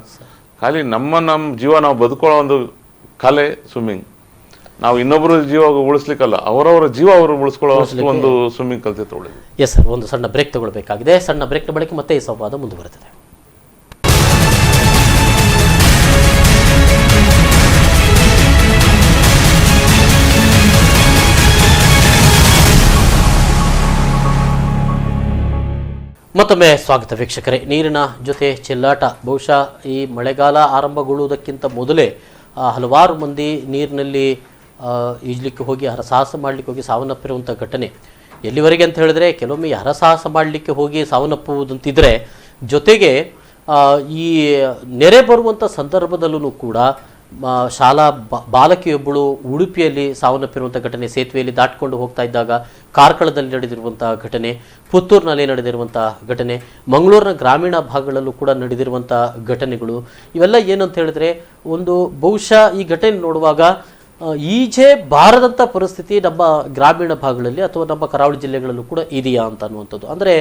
ಖಾಲಿ ನಮ್ಮ ಜೀವ ನಾವು ಬದುಕೊಳ್ಳೋ ಒಂದು ಕಲೆ ಸ್ವಿಮ್ಮಿಂಗ್. ನಾವು ಇನ್ನೊಬ್ಬರ ಜೀವ ಉಳಿಸ್ಲಿಕ್ಕಲ್ಲ, ಅವರವರ ಜೀವ ಅವರು ಉಳಿಸ್ಕೊಳ್ಳೋ ಒಂದು ಸ್ವಿಮ್ಮಿಂಗ್ ಕಲ್ತಿತ್ತು ಒಳ್ಳೆಯದು. ಎಸ್ ಸರ್, ಒಂದು ಸಣ್ಣ ಬ್ರೇಕ್ ತಗೊಳ್ಬೇಕಾಗಿದೆ. ಸಣ್ಣ ಬ್ರೇಕ್ನ ಬಳಿಕ ಮತ್ತೆ ಈ ಸಂವಾದ ಮುಂದುವರೆದಿದೆ. ಮತ್ತೊಮ್ಮೆ ಸ್ವಾಗತ ವೀಕ್ಷಕರೇ. ನೀರಿನ ಜೊತೆ ಚೆಲ್ಲಾಟ. ಬಹುಶಃ ಈ ಮಳೆಗಾಲ ಆರಂಭಗೊಳ್ಳುವುದಕ್ಕಿಂತ ಮೊದಲೇ ಹಲವಾರು ಮಂದಿ ನೀರಿನಲ್ಲಿ ಈಜಲಿಕ್ಕೆ ಹೋಗಿ ಹರಸಾಹಸ ಮಾಡಲಿಕ್ಕೆ ಹೋಗಿ ಸಾವನ್ನಪ್ಪಿರುವಂಥ ಘಟನೆ. ಎಲ್ಲಿವರೆಗೆ ಅಂತ ಹೇಳಿದ್ರೆ, ಕೆಲವೊಮ್ಮೆ ಹರಸಾಹಸ ಮಾಡಲಿಕ್ಕೆ ಹೋಗಿ ಸಾವನ್ನಪ್ಪುವುದಂತಿದ್ರೆ, ಜೊತೆಗೆ ಈ ನೆರೆ ಬರುವಂಥ ಸಂದರ್ಭದಲ್ಲೂ ಕೂಡ ಶಾಲಾ ಬಾಲಕಿಯೊಬ್ಬಳು ಉಡುಪಿಯಲ್ಲಿ ಸಾವನ್ನಪ್ಪಿರುವಂಥ ಘಟನೆ, ಸೇತುವೆಯಲ್ಲಿ ದಾಟಿಕೊಂಡು ಹೋಗ್ತಾ ಇದ್ದಾಗ ಕಾರ್ಕಳದಲ್ಲಿ ನಡೆದಿರುವಂಥ ಘಟನೆ, ಪುತ್ತೂರಿನಲ್ಲಿ ನಡೆದಿರುವಂಥ ಘಟನೆ, ಮಂಗಳೂರಿನ ಗ್ರಾಮೀಣ ಭಾಗಗಳಲ್ಲೂ ಕೂಡ ನಡೆದಿರುವಂಥ ಘಟನೆಗಳು, ಇವೆಲ್ಲ ಏನಂತ ಹೇಳಿದ್ರೆ, ಒಂದು ಬಹುಶಃ ಈ ಘಟನೆ ನೋಡುವಾಗ ಈಜೆ ಬಾರದಂಥ ಪರಿಸ್ಥಿತಿ ನಮ್ಮ ಗ್ರಾಮೀಣ ಭಾಗಗಳಲ್ಲಿ ಅಥವಾ ನಮ್ಮ ಕರಾವಳಿ ಜಿಲ್ಲೆಗಳಲ್ಲೂ ಕೂಡ ಇದೆಯಾ ಅಂತ ಅನ್ನುವಂಥದ್ದು. ಅಂದರೆ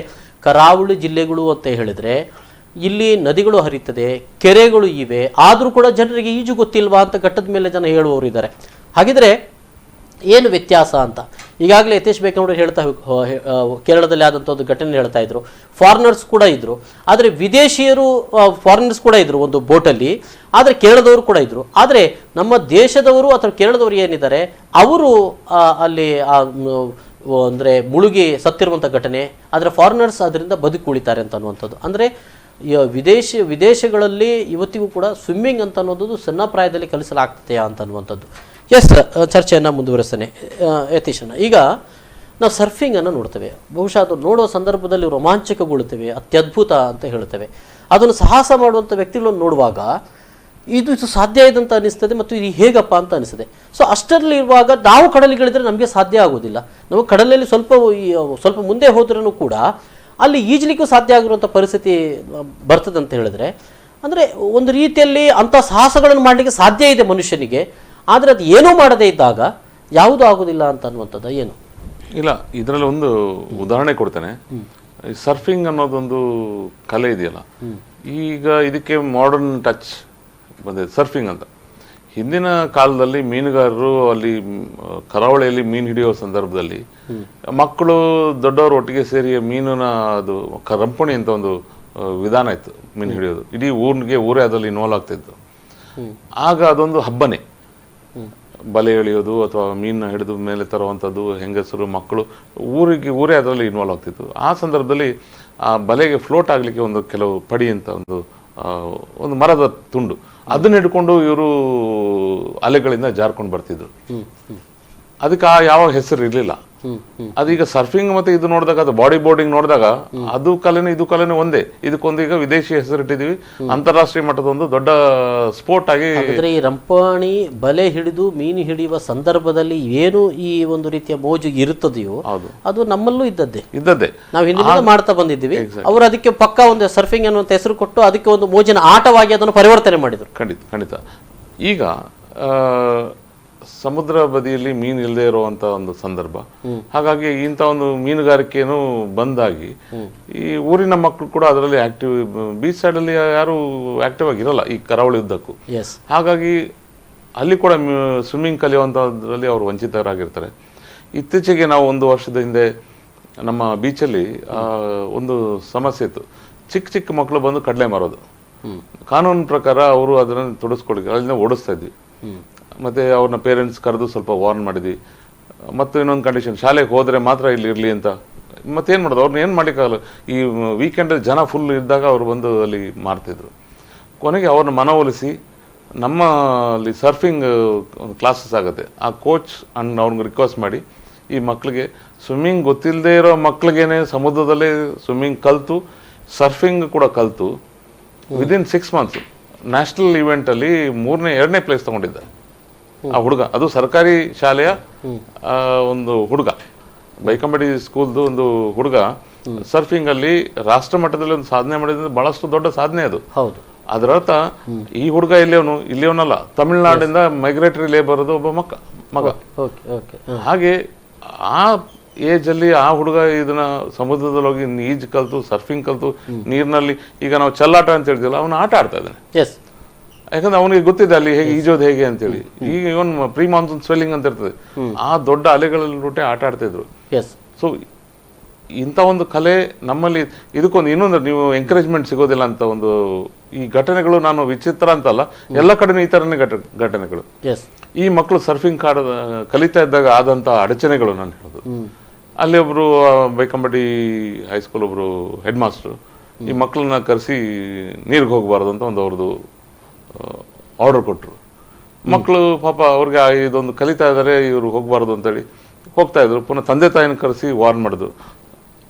ಕರಾವಳಿ ಜಿಲ್ಲೆಗಳು ಅಂತ ಹೇಳಿದ್ರೆ ಇಲ್ಲಿ ನದಿಗಳು ಹರಿತದೆ, ಕೆರೆಗಳು ಇವೆ, ಆದರೂ ಕೂಡ ಜನರಿಗೆ ಈಜು ಗೊತ್ತಿಲ್ವಾ ಅಂತ ಘಟ್ಟದ ಮೇಲೆ ಜನ ಹೇಳುವವರು ಇದ್ದಾರೆ. ಹಾಗಿದ್ರೆ ಏನು ವ್ಯತ್ಯಾಸ ಅಂತ ಈಗಾಗಲೇ ಯತೇಶ್ ಬೇಕಂದ್ರೆ ಹೇಳ್ತಾ ಕೇರಳದಲ್ಲಿ ಆದಂಥ ಒಂದು ಘಟನೆ ಹೇಳ್ತಾ ಇದ್ರು. ಫಾರಿನರ್ಸ್ ಕೂಡ ಇದ್ರು, ಆದರೆ ವಿದೇಶಿಯರು ಫಾರಿನರ್ಸ್ ಕೂಡ ಇದ್ರು ಒಂದು ಬೋಟಲ್ಲಿ, ಆದರೆ ಕೇರಳದವರು ಕೂಡ ಇದ್ರು. ಆದರೆ ನಮ್ಮ ದೇಶದವರು ಅಥವಾ ಕೇರಳದವರು ಏನಿದ್ದಾರೆ ಅವರು ಅಲ್ಲಿ ಅಂದರೆ ಮುಳುಗಿ ಸತ್ತಿರುವಂಥ ಘಟನೆ, ಆದರೆ ಫಾರಿನರ್ಸ್ ಅದರಿಂದ ಬದುಕುಳಿತಾರೆ ಅಂತ ಅನ್ನುವಂಥದ್ದು. ಅಂದರೆ ವಿದೇಶಗಳಲ್ಲಿ ಇವತ್ತಿಗೂ ಕೂಡ ಸ್ವಿಮ್ಮಿಂಗ್ ಅಂತ ಅನ್ನೋದು ಸಣ್ಣ ಪ್ರಾಯದಲ್ಲಿ ಕಲಿಸಲಾಗ್ತದೆಯಾ ಅಂತ ಅನ್ನುವಂಥದ್ದು. ಎಸ್, ಚರ್ಚೆಯನ್ನು ಮುಂದುವರಿಸ್ತೇನೆ. ಯತೀಶನ್ನ, ಈಗ ನಾವು ಸರ್ಫಿಂಗನ್ನು ನೋಡ್ತೇವೆ. ಬಹುಶಃ ಅದು ನೋಡೋ ಸಂದರ್ಭದಲ್ಲಿ ರೋಮಾಂಚಕಗೊಳ್ಳುತ್ತೇವೆ, ಅತ್ಯದ್ಭುತ ಅಂತ ಹೇಳ್ತೇವೆ. ಅದನ್ನು ಸಾಹಸ ಮಾಡುವಂಥ ವ್ಯಕ್ತಿಗಳನ್ನು ನೋಡುವಾಗ ಇದು ಸಾಧ್ಯ ಇದೆ ಅಂತ ಅನಿಸ್ತದೆ, ಮತ್ತು ಇದು ಹೇಗಪ್ಪ ಅಂತ ಅನಿಸ್ತದೆ. ಸೊ ಅಷ್ಟರಲ್ಲಿ ಇರುವಾಗ ನಾವು ಕಡಲಿಗಿಳಿದ್ರೆ ನಮಗೆ ಸಾಧ್ಯ ಆಗೋದಿಲ್ಲ. ನಾವು ಕಡಲಲ್ಲಿ ಸ್ವಲ್ಪ ಮುಂದೆ ಹೋದ್ರೂ ಕೂಡ ಅಲ್ಲಿ ಈಜಲಿಕ್ಕೂ ಸಾಧ್ಯ ಆಗಿರುವಂಥ ಪರಿಸ್ಥಿತಿ ಬರ್ತದೆ ಅಂತ ಹೇಳಿದ್ರೆ, ಅಂದರೆ ಒಂದು ರೀತಿಯಲ್ಲಿ ಅಂಥ ಸಾಹಸಗಳನ್ನು ಮಾಡಲಿಕ್ಕೆ ಸಾಧ್ಯ ಇದೆ ಮನುಷ್ಯನಿಗೆ, ಆದರೆ ಅದು ಏನೂ ಮಾಡದೇ ಇದ್ದಾಗ ಯಾವುದೂ ಆಗೋದಿಲ್ಲ ಅಂತ ಅನ್ನುವಂಥದ್ದು ಏನು? ಇಲ್ಲ, ಇದರಲ್ಲಿ ಒಂದು ಉದಾಹರಣೆ ಕೊಡ್ತೇನೆ. ಸರ್ಫಿಂಗ್ ಅನ್ನೋದೊಂದು ಕಲೆ ಇದೆಯಲ್ಲ, ಈಗ ಇದಕ್ಕೆ ಮಾಡರ್ನ್ ಟಚ್ ಬಂದಿದೆ ಸರ್ಫಿಂಗ್ ಅಂತ. ಹಿಂದಿನ ಕಾಲದಲ್ಲಿ ಮೀನುಗಾರರು ಅಲ್ಲಿ ಕರಾವಳಿಯಲ್ಲಿ ಮೀನು ಹಿಡಿಯೋ ಸಂದರ್ಭದಲ್ಲಿ ಮಕ್ಕಳು ದೊಡ್ಡವರು ಒಟ್ಟಿಗೆ ಸೇರಿ ಮೀನಿನ ಅದು ರಂಪಣಿ ಅಂತ ಒಂದು ವಿಧಾನ ಇತ್ತು ಮೀನು ಹಿಡಿಯೋದು. ಇಡೀ ಊರೇ ಅದರಲ್ಲಿ ಇನ್ವಾಲ್ವ್ ಆಗ್ತಿತ್ತು. ಆಗ ಅದೊಂದು ಹಬ್ಬನೇ, ಬಲೆ ಎಳೆಯೋದು ಅಥವಾ ಮೀನು ಹಿಡಿದು ಮೇಲೆ ತರುವಂಥದ್ದು, ಹೆಂಗಸರು ಮಕ್ಕಳು ಊರೇ ಅದರಲ್ಲಿ ಇನ್ವಾಲ್ವ್ ಆಗ್ತಿತ್ತು. ಆ ಸಂದರ್ಭದಲ್ಲಿ ಆ ಬಲೆಗೆ ಫ್ಲೋಟ್ ಆಗಲಿಕ್ಕೆ ಒಂದು ಕೆಲವು ಪಡಿ ಅಂತ ಒಂದು ಮರದ ತುಂಡು, ಅದನ್ನ ಹಿಡ್ಕೊಂಡು ಇವರು ಅಲೆಗಳಿಂದ ಜಾರ್ಕೊಂಡು ಬರ್ತಿದ್ರು. ಅದಕ್ಕೆ ಯಾವ ಹೆಸರು ಇರಲಿಲ್ಲ. ಅದೀಗ ಸರ್ಫಿಂಗ್ ಮತ್ತೆ ಇದು ನೋಡಿದಾಗ, ಅದು ಬಾಡಿ ಬೋರ್ಡಿಂಗ್ ನೋಡಿದಾಗ ಅದು ಕಲೆನೇ ಇದು ಕಲೆನೇ ಒಂದೇ. ಇದಕ್ಕೊಂದು ಈಗ ವಿದೇಶಿ ಹೆಸರಿಟ್ಟಿದೀವಿ, ಅಂತಾರಾಷ್ಟ್ರೀಯ ಮಟ್ಟದ ಒಂದು ದೊಡ್ಡ ಸ್ಪೋರ್ಟ್ ಆಗಿ. ಈ ರಂಪಾಣಿ ಬಲೆ ಹಿಡಿದು ಮೀನು ಹಿಡಿಯುವ ಸಂದರ್ಭದಲ್ಲಿ ಏನು ಈ ಒಂದು ರೀತಿಯ ಮೋಜು ಇರುತ್ತದೆಯೋ ಅದು ನಮ್ಮಲ್ಲೂ ಇದ್ದದ್ದೇ. ನಾವು ಹಿಂದಿನಿಂದ ಮಾಡ್ತಾ ಬಂದಿದ್ದೀವಿ. ಅವರು ಅದಕ್ಕೆ ಪಕ್ಕ ಒಂದು ಸರ್ಫಿಂಗ್ ಅನ್ನುವಂತ ಹೆಸರು ಕೊಟ್ಟು ಅದಕ್ಕೆ ಒಂದು ಮೋಜಿನ ಆಟವಾಗಿ ಅದನ್ನು ಪರಿವರ್ತನೆ ಮಾಡಿದ್ರು. ಖಂಡಿತ. ಈಗ ಸಮುದ್ರ ಬದಿಯಲ್ಲಿ ಮೀನು ಇಲ್ಲದೆ ಇರುವಂತ ಒಂದು ಸಂದರ್ಭ, ಹಾಗಾಗಿ ಇಂಥ ಒಂದು ಮೀನುಗಾರಿಕೆಯನ್ನು ಬಂದಾಗಿ ಈ ಊರಿನ ಮಕ್ಕಳು ಕೂಡ ಅದರಲ್ಲಿ ಆಕ್ಟಿವ್, ಬೀಚ್ ಸೈಡ್ ಅಲ್ಲಿ ಯಾರು ಆಕ್ಟಿವ್ ಆಗಿರಲ್ಲ ಈ ಕರಾವಳಿ ಉದ್ದಕ್ಕೂ. ಹಾಗಾಗಿ ಅಲ್ಲಿ ಕೂಡ ಸ್ವಿಮ್ಮಿಂಗ್ ಕಲಿಯುವಂಥದ್ರಲ್ಲಿ ಅವರು ವಂಚಿತರಾಗಿರ್ತಾರೆ. ಇತ್ತೀಚೆಗೆ ನಾವು 1 ವರ್ಷದ ಹಿಂದೆ ನಮ್ಮ ಬೀಚಲ್ಲಿ ಒಂದು ಸಮಸ್ಯೆ ಇತ್ತು. ಚಿಕ್ಕ ಮಕ್ಕಳು ಬಂದು ಕಡಲೆ ಮಾರೋದು. ಕಾನೂನು ಪ್ರಕಾರ ಅವರು ಅದನ್ನು ತೊಡಸ್ಕೊಳಿಕ್ಕೆ ಅಲ್ಲಿಂದ ಓಡಿಸ್ತಾ ಇದ್ವಿ. ಮತ್ತೆ ಅವ್ರನ್ನ ಪೇರೆಂಟ್ಸ್ ಕರೆದು ಸ್ವಲ್ಪ ವಾರ್ನ್ ಮಾಡಿದ್ವಿ. ಮತ್ತು ಇನ್ನೊಂದು ಕಂಡೀಷನ್, ಶಾಲೆಗೆ ಹೋದ್ರೆ ಮಾತ್ರ ಇಲ್ಲಿ ಇರಲಿ ಅಂತ. ಮತ್ತೇನು ಮಾಡೋದು, ಅವ್ರನ್ನ ಏನು ಮಾಡ್ಲಿಕ್ಕಾಗಲ್ಲ. ಈ ವೀಕೆಂಡಲ್ಲಿ ಜನ ಫುಲ್ ಇದ್ದಾಗ ಅವ್ರು ಬಂದು ಅಲ್ಲಿ ಮಾಡ್ತಿದ್ರು. ಕೊನೆಗೆ ಅವ್ರನ್ನ ಮನವೊಲಿಸಿ ನಮ್ಮ ಅಲ್ಲಿ ಸರ್ಫಿಂಗ್ ಕ್ಲಾಸಸ್ ಆಗುತ್ತೆ, ಆ ಕೋಚ್ ಅವ್ರಿಗೆ ರಿಕ್ವೆಸ್ಟ್ ಮಾಡಿ ಈ ಮಕ್ಕಳಿಗೆ ಸ್ವಿಮ್ಮಿಂಗ್ ಗೊತ್ತಿಲ್ಲದೆ ಇರೋ ಮಕ್ಳಿಗೇನೆ ಸಮುದ್ರದಲ್ಲೇ ಸ್ವಿಮ್ಮಿಂಗ್ ಕಲಿತು ಸರ್ಫಿಂಗ್ ಕೂಡ ಕಲಿತು ವಿದಿನ್ 6 months ನ್ಯಾಷನಲ್ ಇವೆಂಟಲ್ಲಿ 2ನೇ ಪ್ಲೇಸ್ ತಗೊಂಡಿದ್ದ ಆ ಹುಡುಗ. ಅದು ಸರ್ಕಾರಿ ಶಾಲೆಯ ಒಂದು ಹುಡುಗ, ಬೈಕಂಬಡಿ ಸ್ಕೂಲ್ದು ಒಂದು ಹುಡುಗ ಸರ್ಫಿಂಗ್ ಅಲ್ಲಿ ರಾಷ್ಟ್ರ ಮಟ್ಟದಲ್ಲಿ ಒಂದು ಸಾಧನೆ ಮಾಡಿದ್ರೆ ಬಹಳಷ್ಟು ದೊಡ್ಡ ಸಾಧನೆ ಅದು. ಅದರರ್ಥ ಈ ಹುಡುಗ ಇಲ್ಲಿಯವನಲ್ಲ, ತಮಿಳುನಾಡಿಂದ ಮೈಗ್ರೇಟರಿ ಲೇಬರ್ ಒಬ್ಬ ಮಗ. ಹಾಗೆ ಆ ಏಜ್ ಅಲ್ಲಿ ಆ ಹುಡುಗ ಇದನ್ನ ಸಮುದ್ರದಲ್ಲಿ ಹೋಗಿ ಈಜು ಕಲ್ತು ಸರ್ಫಿಂಗ್ ಕಲ್ತು ನೀರಿನಲ್ಲಿ, ಈಗ ನಾವು ಚಲ್ಲಾಟ ಅಂತ ಹೇಳ್ತೀವಲ್ಲ, ಅವನು ಆಟ ಆಡ್ತಾ ಇದ್ದಾನೆ. ಯಾಕಂದ್ರೆ ಅವನಿಗೆ ಗೊತ್ತಿದೆ ಅಲ್ಲಿ ಹೇಗೆ ಈಜೋದು ಹೇಗೆ ಅಂತೇಳಿ. ಈಗ ಇವನ್ ಪ್ರೀ ಮಾನ್ಸೂನ್ ಸ್ವೆಲ್ಲಿಂಗ್ ಅಂತ ಇರ್ತದೆ, ಆ ದೊಡ್ಡ ಅಲೆಗಳಲ್ಲಿ ರೂಟೆ ಆಟ ಆಡ್ತಾ ಇದ್ರು. ಸೊ ಇಂಥ ಒಂದು ಕಲೆ ನಮ್ಮಲ್ಲಿ, ಇದಕ್ಕೊಂದು ಇನ್ನೊಂದು ನೀವು ಎಂಕರೇಜ್ಮೆಂಟ್ ಸಿಗೋದಿಲ್ಲ ಅಂತ ಒಂದು ಈ ಘಟನೆಗಳು, ನಾನು ವಿಚಿತ್ರ ಅಂತಲ್ಲ, ಎಲ್ಲ ಕಡೆನೂ ಈ ತರನೇ ಘಟನೆಗಳು. ಈ ಮಕ್ಕಳು ಸರ್ಫಿಂಗ್ ಕಲಿತಾ ಇದ್ದಾಗ ಆದಂತ ಅಡಚಣೆಗಳು ನಾನು ಹೇಳೋದು. ಅಲ್ಲಿ ಒಬ್ರು ಬೈಕಂಬಡಿ ಹೈಸ್ಕೂಲ್ ಒಬ್ರು ಹೆಡ್ ಮಾಸ್ಟರ್ ಈ ಮಕ್ಕಳನ್ನ ಕರೆಸಿ ನೀರಿಗೆ ಹೋಗಬಾರ್ದು ಅಂತ ಒಂದು ಅವ್ರದ್ದು ಆರ್ಡರ್ ಕೊಟ್ಟರು. ಮಕ್ಕಳು ಪಾಪ ಅವ್ರಿಗೆ ಇದೊಂದು ಕಲಿತಾ ಇದ್ದಾರೆ, ಇವರು ಹೋಗಬಾರ್ದು ಅಂತೇಳಿ ಹೋಗ್ತಾ ಇದ್ರು. ಪುನಃ ತಂದೆ ತಾಯಿನ ಕರೆಸಿ ವಾರ್ನ್ ಮಾಡಿದ್ರು,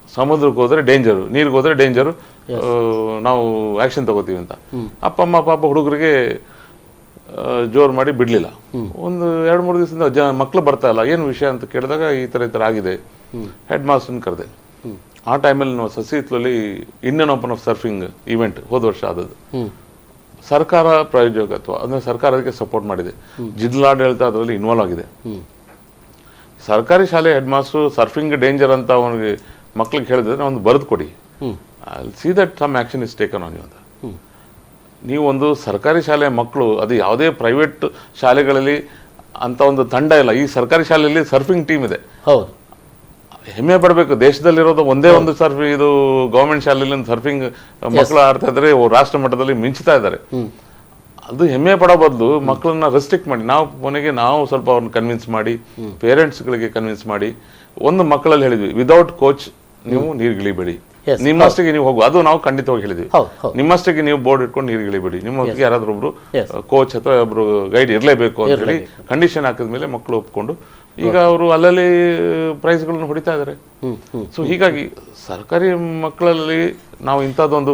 ಸಮುದ್ರಕ್ಕೆ ಹೋದ್ರೆ ಡೇಂಜರು, ನೀರಿಗೆ ಹೋದ್ರೆ ಡೇಂಜರು, ನಾವು ಆಕ್ಷನ್ ತಗೋತೀವಿ ಅಂತ. ಅಪ್ಪ ಅಮ್ಮ ಪಾಪ ಹುಡುಗರಿಗೆ ಜೋರು ಮಾಡಿ ಬಿಡ್ಲಿಲ್ಲ. ಒಂದು 2-3 ದಿವಸದಿಂದ ಮಕ್ಕಳು ಬರ್ತಾ ಇಲ್ಲ, ಏನು ವಿಷಯ ಅಂತ ಕೇಳಿದಾಗ ಈ ತರ ಆಗಿದೆ. ಹೆಡ್ ಮಾಸ್ಟರ್ನ ಕರೆದೆ. ಆ ಟೈಮಲ್ಲಿ ನಾವು ಸಸಿಹಿತ್ಲಲ್ಲಿ Indian open of surfing event ಹೋದ ವರ್ಷ ಆದದ್ದು. ಸರ್ಕಾರ ಪ್ರಾಯೋಜಕತ್ವ, ಅಂದ್ರೆ ಸರ್ಕಾರ ಅದಕ್ಕೆ ಸಪೋರ್ಟ್ ಮಾಡಿದೆ. ಜಿಲ್ಲಾಡಳಿತ ಅದರಲ್ಲಿ ಇನ್ವಾಲ್ವ್ ಆಗಿದೆ. ಸರ್ಕಾರಿ ಶಾಲೆ ಹೆಡ್ ಮಾಸ್ಟರ್ ಸರ್ಫಿಂಗ್ ಡೇಂಜರ್ ಅಂತ ಅವನಿಗೆ ಮಕ್ಳಿಗೆ ಹೇಳಿದ್ರೆ ಒಂದು ಬರೆದು ಕೊಡಿ, see that some action is taken on you ಅಂತ. ನೀವು ಒಂದು ಸರ್ಕಾರಿ ಶಾಲೆಯ ಮಕ್ಕಳು, ಅದು ಯಾವುದೇ ಪ್ರೈವೇಟ್ ಶಾಲೆಗಳಲ್ಲಿ ಅಂತ ಒಂದು ತಂಡ ಇಲ್ಲ. ಈ ಸರ್ಕಾರಿ ಶಾಲೆಯಲ್ಲಿ ಸರ್ಫಿಂಗ್ ಟೀಮ್ ಇದೆ. ಹೆಮ್ಮೆ ಪಡಬೇಕು. ದೇಶದಲ್ಲಿರೋದು ಒಂದೇ ಒಂದು ಇದು ಗವರ್ಮೆಂಟ್ ಶಾಲೆಯಲ್ಲಿ ಸರ್ಫಿಂಗ್ ಮಕ್ಕಳು ಆಡ್ತಾ ಇದ್ದಾರೆ, ರಾಷ್ಟ್ರ ಮಟ್ಟದಲ್ಲಿ ಮಿಂಚ್ತಾ ಇದ್ದಾರೆ. ಅದು ಹೆಮ್ಮೆ ಪಡೋ ಬದಲು ಮಕ್ಕಳನ್ನ ರೆಸ್ಟ್ರಿಕ್ಟ್ ಮಾಡಿ, ನಾವು ಸ್ವಲ್ಪ ಅವ್ರನ್ನ ಕನ್ವಿನ್ಸ್ ಮಾಡಿ, ಪೇರೆಂಟ್ಸ್ಗಳಿಗೆ ಕನ್ವಿನ್ಸ್ ಮಾಡಿ, ಒಂದು ಮಕ್ಕಳಲ್ಲಿ ಹೇಳಿದ್ವಿ, ವಿದೌಟ್ ಕೋಚ್ ನೀವು ನೀರ್ಗಿಳಿಬೇಡಿ, ನಿಮ್ಮಷ್ಟಿಗೆ ನೀವು ಹೋಗು. ಅದು ನಾವು ಖಂಡಿತವಾಗಿ ಹೇಳಿದ್ವಿ, ನಿಮ್ಮಷ್ಟಿಗೆ ನೀವು ಬೋರ್ಡ್ ಇಟ್ಕೊಂಡು ನೀರ್ಗಿಳಿಬೇಡಿ, ನಿಮ್ಮೊಟ್ಟಿಗೆ ಯಾರಾದ್ರೂ ಒಬ್ರು ಕೋಚ್ ಅಥವಾ ಒಬ್ರು ಗೈಡ್ ಇರಲೇಬೇಕು ಅಂತ ಹೇಳಿ ಕಂಡೀಷನ್ ಹಾಕಿದ್ಮೇಲೆ ಮಕ್ಕಳು ಒಪ್ಕೊಂಡು ಈಗ ಅವರು ಅಲ್ಲಲ್ಲಿ ಪ್ರೈಸ್ಗಳನ್ನ ಹೊಡಿತಾ ಇದ್ದಾರೆ. ಸೊ ಹೀಗಾಗಿ ಸರ್ಕಾರಿ ಮಕ್ಕಳಲ್ಲಿ ನಾವು ಇಂಥದ್ದೊಂದು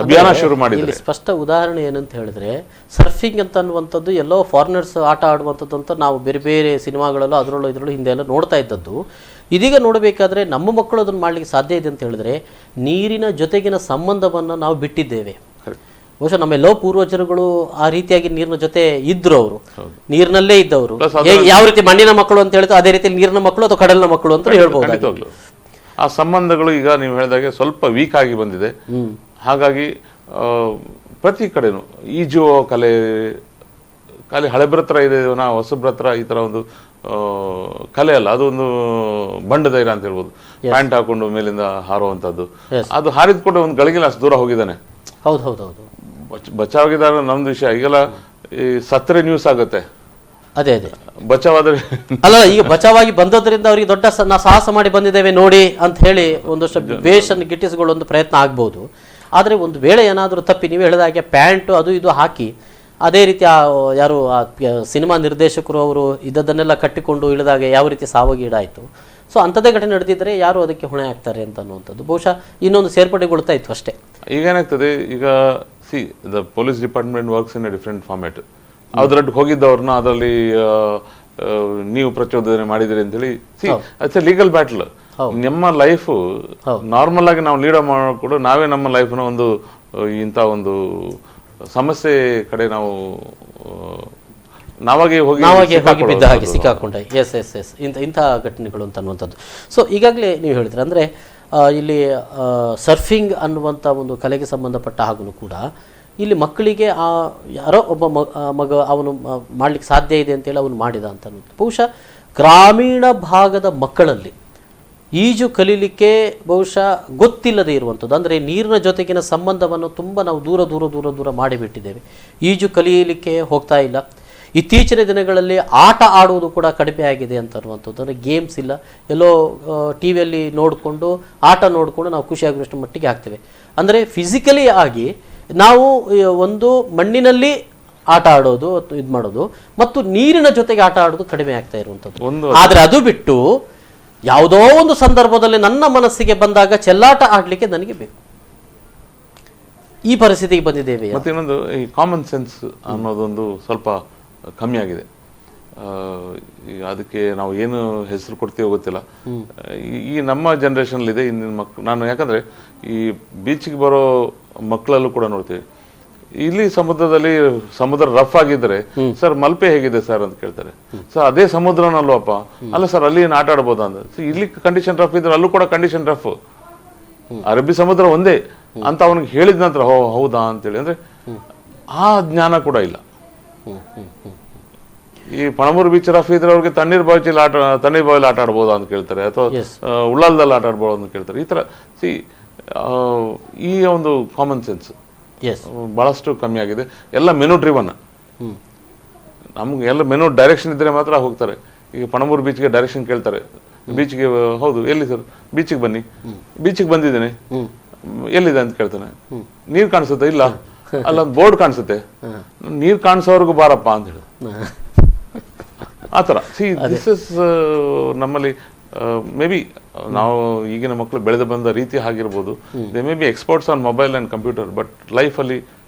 ಅಭಿಯಾನ ಶುರು ಮಾಡಿದ್ರೆ ಸ್ಪಷ್ಟ ಉದಾಹರಣೆ ಏನಂತ ಹೇಳಿದ್ರೆ, ಸರ್ಫಿಂಗ್ ಅಂತ ಅನ್ನುವಂಥದ್ದು ಎಲ್ಲೋ ಫಾರಿನರ್ಸ್ ಆಟ ಆಡುವಂಥದ್ದು ಅಂತ ನಾವು ಬೇರೆ ಬೇರೆ ಸಿನಿಮಾಗಳಲ್ಲೂ ಅದರಲ್ಲೂ ಹಿಂದೆ ಎಲ್ಲ ನೋಡ್ತಾ ಇದ್ದದ್ದು. ಇದೀಗ ನೋಡಬೇಕಾದ್ರೆ ನಮ್ಮ ಮಕ್ಕಳು ಅದನ್ನು ಮಾಡಲಿಕ್ಕೆ ಸಾಧ್ಯ ಇದೆ ಅಂತ ಹೇಳಿದ್ರೆ, ನೀರಿನ ಜೊತೆಗಿನ ಸಂಬಂಧವನ್ನು ನಾವು ಬಿಟ್ಟಿದ್ದೇವೆ. ಬಹುಶಃ ನಮ್ಮೆಲ್ಲೋ ಪೂರ್ವಜರುಗಳು ಆ ರೀತಿಯಾಗಿ ನೀರಿನ ಜೊತೆ ಇದ್ರು, ಅವರು ನೀರಿನಲ್ಲೇ ಇದ್ದವರು. ಯಾವ ರೀತಿ ಮಣ್ಣಿನ ಮಕ್ಕಳು ಅಂತ ಹೇಳಿದ್ರು ಅದೇ ರೀತಿ ನೀರಿನ ಮಕ್ಕಳು ಅಥವಾ ಕಡಲಿನ ಮಕ್ಕಳು ಅಂತ ಹೇಳ್ಬಹುದು. ಆ ಸಂಬಂಧಗಳು ಈಗ ನೀವು ಹೇಳಿದಾಗೆ ಸ್ವಲ್ಪ ವೀಕ್ ಆಗಿ ಬಂದಿದೆ. ಹಾಗಾಗಿ ಪ್ರತಿ ಕಡೆನೂ ಈಜುವ ಕಲೆ ಖಾಲಿ ಹಳೆಬ್ರ ಹತ್ರ ಇದೆ, ಹೊಸಬ್ರ ಹತ್ರ ಈ ತರ ಒಂದು ಕಲೆ ಅಲ್ಲ, ಅದೊಂದು ಬಂಡ ಧೈರ್ಯ ಅಂತ ಹೇಳ್ಬೋದು. ಪ್ಯಾಂಟ್ ಹಾಕೊಂಡು ಮೇಲಿಂದ ಹಾರುವಂತದ್ದು, ಅದು ಹಾರಿದ್ಕೊಂಡು ಒಂದು ಗಳಿಗೆಲ್ಲ ಅಷ್ಟು ದೂರ ಹೋಗಿದ್ದಾನೆ. ಹೌದು ಹೌದು ಹೌದು, ಬಚಾವಾಗಿದ್ದಾರೆ ನಮ್ದು ವಿಷಯ. ಈಗೆಲ್ಲ ಈ ಸತ್ರೆ ನ್ಯೂಸ್ ಆಗುತ್ತೆ, ಅದೇ ಅದೇ ಬಚಾವಾದ್ರೆ ಅಲ್ಲ, ಈಗ ಬಚಾವಾಗಿ ಬಂದದ್ರಿಂದ ಅವರಿಗೆ ದೊಡ್ಡ ಸಾಹಸ ಮಾಡಿ ಬಂದಿದ್ದೇವೆ ನೋಡಿ ಅಂತ ಹೇಳಿ ಒಂದಷ್ಟು ಬೇಷನ್ನು ಗಿಟ್ಟಿಸಿಕೊಳ್ಳೋ ಒಂದು ಪ್ರಯತ್ನ ಆಗ್ಬೋದು. ಆದರೆ ಒಂದು ವೇಳೆ ಏನಾದರೂ ತಪ್ಪಿ ನೀವು ಹೇಳಿದಾಗೆ ಪ್ಯಾಂಟು ಅದು ಇದು ಹಾಕಿ ಅದೇ ರೀತಿ ಯಾರು ಸಿನಿಮಾ ನಿರ್ದೇಶಕರು ಅವರು ಇದನ್ನೆಲ್ಲ ಕಟ್ಟಿಕೊಂಡು ಇಳಿದಾಗ ಯಾವ ರೀತಿ ಸಾವಗೀಡಾಯಿತು. ಸೊ ಅಂಥದ್ದೇ ಘಟನೆ ನಡೆದಿದ್ದರೆ ಯಾರು ಅದಕ್ಕೆ ಹೊಣೆ ಆಗ್ತಾರೆ ಅಂತ ಅನ್ನುವಂಥದ್ದು ಬಹುಶಃ ಇನ್ನೊಂದು ಸೇರ್ಪಡೆಗೊಳ್ತಾ ಇತ್ತು ಅಷ್ಟೇ. ಈಗ ಏನಾಗ್ತದೆ, ಈಗ the police department works in a different format. ಅದ್ರಲ್ಲಿ ಹೋಗಿದ್ದವ್ರನ್ನ ಅದರಲ್ಲಿ ನೀವು ಪ್ರಚೋದನೆ ಮಾಡಿದಿರಿ ಅಂತೇಳಿ ಇಟ್ಸ್ ಎ ಲೀಗಲ್ ಬ್ಯಾಟಲ್. ನಮ್ಮ ಲೈಫ್ ನಾರ್ಮಲ್ ಆಗಿ ನಾವು ಲೀಡ್ ಕೂಡ ನಾವೇ ನಮ್ಮ ಲೈಫ್ನ ಒಂದು ಇಂಥ ಒಂದು ಸಮಸ್ಯೆ ಕಡೆ ನಾವು ನಾವಾಗೆ ಹೋಗಿ ಬಿದ್ದ ಹಾಗೆ ಸಿಕ್ಕಾಕೊಂಡೆ. ಎಸ್ ಎಸ್ ಎಸ್ ಇಂಥ ಘಟನೆಗಳು ಅಂತ ಅನ್ನುವಂಥದ್ದು. ಸೊ ಈಗಾಗಲೇ ನೀವು ಹೇಳಿದ್ರೆ ಅಂದರೆ ಇಲ್ಲಿ ಸರ್ಫಿಂಗ್ ಅನ್ನುವಂಥ ಒಂದು ಕಲೆಗೆ ಸಂಬಂಧಪಟ್ಟ ಹಾಗೂ ಕೂಡ ಇಲ್ಲಿ ಮಕ್ಕಳಿಗೆ ಯಾರೋ ಒಬ್ಬ ಮಗ ಅವನು ಮಾಡಲಿಕ್ಕೆ ಸಾಧ್ಯ ಇದೆ ಅಂತೇಳಿ ಅವನು ಮಾಡಿದ ಅಂತ ಅನ್ನೋದು ಬಹುಶಃ ಗ್ರಾಮೀಣ ಭಾಗದ ಮಕ್ಕಳಲ್ಲಿ ಈಜು ಕಲೀಲಿಕ್ಕೆ ಬಹುಶಃ ಗೊತ್ತಿಲ್ಲದೆ ಇರುವಂಥದ್ದು. ಅಂದರೆ ನೀರಿನ ಜೊತೆಗಿನ ಸಂಬಂಧವನ್ನು ತುಂಬ ನಾವು ದೂರ ದೂರ ದೂರ ದೂರ ಮಾಡಿಬಿಟ್ಟಿದ್ದೇವೆ. ಈಜು ಕಲಿಯಲಿಕ್ಕೆ ಹೋಗ್ತಾ ಇಲ್ಲ. ಇತ್ತೀಚಿನ ದಿನಗಳಲ್ಲಿ ಆಟ ಆಡುವುದು ಕೂಡ ಕಡಿಮೆ ಆಗಿದೆ ಅಂತ ಅನ್ನುವಂಥದ್ದು. ಅಂದರೆ ಗೇಮ್ಸ್ ಇಲ್ಲ, ಎಲ್ಲೋ ಟಿ ವಿಯಲ್ಲಿ ನೋಡಿಕೊಂಡು ಆಟ ನೋಡಿಕೊಂಡು ನಾವು ಖುಷಿಯಾಗುವಷ್ಟು ಮಟ್ಟಿಗೆ ಆಗ್ತೇವೆ. ಅಂದರೆ ಫಿಸಿಕಲಿ ಆಗಿ ನಾವು ಒಂದು ಮಣ್ಣಿನಲ್ಲಿ ಆಟ ಆಡೋದು ಇದು ಮಾಡೋದು ಮತ್ತು ನೀರಿನ ಜೊತೆಗೆ ಆಟ ಆಡೋದು ಕಡಿಮೆ ಆಗ್ತಾ ಇರುವಂಥದ್ದು. ಆದರೆ ಅದು ಬಿಟ್ಟು ಯಾವುದೋ ಒಂದು ಸಂದರ್ಭದಲ್ಲಿ ನನ್ನ ಮನಸ್ಸಿಗೆ ಬಂದಾಗ ಚೆಲ್ಲಾಟ ಆಡಲಿಕ್ಕೆ ನನಗೆ ಬೇಕು, ಈ ಪರಿಸ್ಥಿತಿಗೆ ಬಂದಿದ್ದೇವೆ. ಮತ್ತೆ ಇನ್ನೊಂದು ಈ ಕಾಮನ್ ಸೆನ್ಸ್ ಅನ್ನೋದೊಂದು ಸ್ವಲ್ಪ ಕಮ್ಮಿ ಆಗಿದೆ. ಅದಕ್ಕೆ ನಾವು ಏನು ಹೆಸರು ಕೊಡ್ತೀವೋ ಗೊತ್ತಿಲ್ಲ. ಈ ನಮ್ಮ ಜನರೇಷನ್ಲಿದೆ ಇಂದಿನ ಮಕ್ಕಳು. ನಾನು ಯಾಕಂದ್ರೆ ಈ ಬೀಚ್ಗೆ ಬರೋ ಮಕ್ಕಳಲ್ಲೂ ಕೂಡ ನೋಡ್ತೀವಿ, ಇಲ್ಲಿ ಸಮುದ್ರ ರಫ್ ಆಗಿದ್ರೆ ಸರ್ ಮಲ್ಪೆ ಹೇಗಿದೆ ಸರ್ ಅಂತ ಕೇಳ್ತಾರೆ. ಸರ್ ಅದೇ ಸಮುದ್ರನಲ್ವಪ್ಪ, ಅಲ್ಲ ಸರ್ ಅಲ್ಲಿ ಏನು ಆಟ ಆಡ್ಬೋದಾ ಅಂತ. ಇಲ್ಲಿ ಕಂಡೀಷನ್ ರಫ್ ಇದ್ರೆ ಅಲ್ಲೂ ಕೂಡ ಕಂಡೀಷನ್ ರಫ್, ಅರಬ್ಬಿ ಸಮುದ್ರ ಒಂದೇ ಅಂತ ಅವನಿಗೆ ಹೇಳಿದ ನಂತರ ಹೌದಾ ಅಂತೇಳಿ ಅಂದ್ರೆ ಆ ಜ್ಞಾನ ಕೂಡ ಇಲ್ಲ. ಈ ಪಣಮೂರು ಬೀಚ್ ರಫ್ ಇದ್ರೆ ಅವ್ರಿಗೆ ತಣ್ಣೀರ್ ಬಾವಿಲಿ ಆಟ ಆಡ್ಬೋದಾ ಅಂತ ಕೇಳ್ತಾರೆ, ಅಥವಾ ಉಳ್ಳಾಲದಲ್ಲಿ ಆಟ ಆಡ್ಬೋದು ಅಂತ ಕೇಳ್ತಾರೆ. ಈ ತರ ಈ ಒಂದು ಕಾಮನ್ ಸೆನ್ಸ್ ಬಹಳಷ್ಟು ಕಮ್ಮಿ ಆಗಿದೆ. ಎಲ್ಲ ಮೆನು ಡ್ರಿವನ್. ನಮ್ಗೆ ಎಲ್ಲ ಮೆನು ಡೈರೆಕ್ಷನ್ ಇದ್ರೆ ಮಾತ್ರ ಹೋಗ್ತಾರೆ. ಈಗ ಪಣಮೂರು ಬೀಚ್ಗೆ ಡೈರೆಕ್ಷನ್ ಕೇಳ್ತಾರೆ, ಬೀಚ್ಗೆ ಹೌದು ಎಲ್ಲಿ ಸರ್, ಬೀಚಿಗೆ ಬನ್ನಿ, ಬೀಚಿಗೆ ಬಂದಿದ್ದೇನೆ, ಎಲ್ಲಿದೆ ಅಂತ ಕೇಳ್ತಾನೆ. ನೀರ್ ಕಾಣಿಸುತ್ತೆ, ಇಲ್ಲ ಅಲ್ಲೊಂದು ಬೋರ್ಡ್ ಕಾಣಿಸುತ್ತೆ, ನೀರ್ ಕಾಣಿಸೋರ್ಗು ಬಾರಪ್ಪ ಅಂತ ಹೇಳಿ ಆತರ. ದಿಸ್ ಇಸ್ ನಮ್ಮಲ್ಲಿ ಮೇ ಬಿ ನಾವು ಈಗಿನ ಮಕ್ಕಳು ಬೆಳೆದು ಬಂದ ರೀತಿ ಆಗಿರ್ಬೋದು. They may be experts on mobile and computer, but ಲೈಫಲ್ಲಿ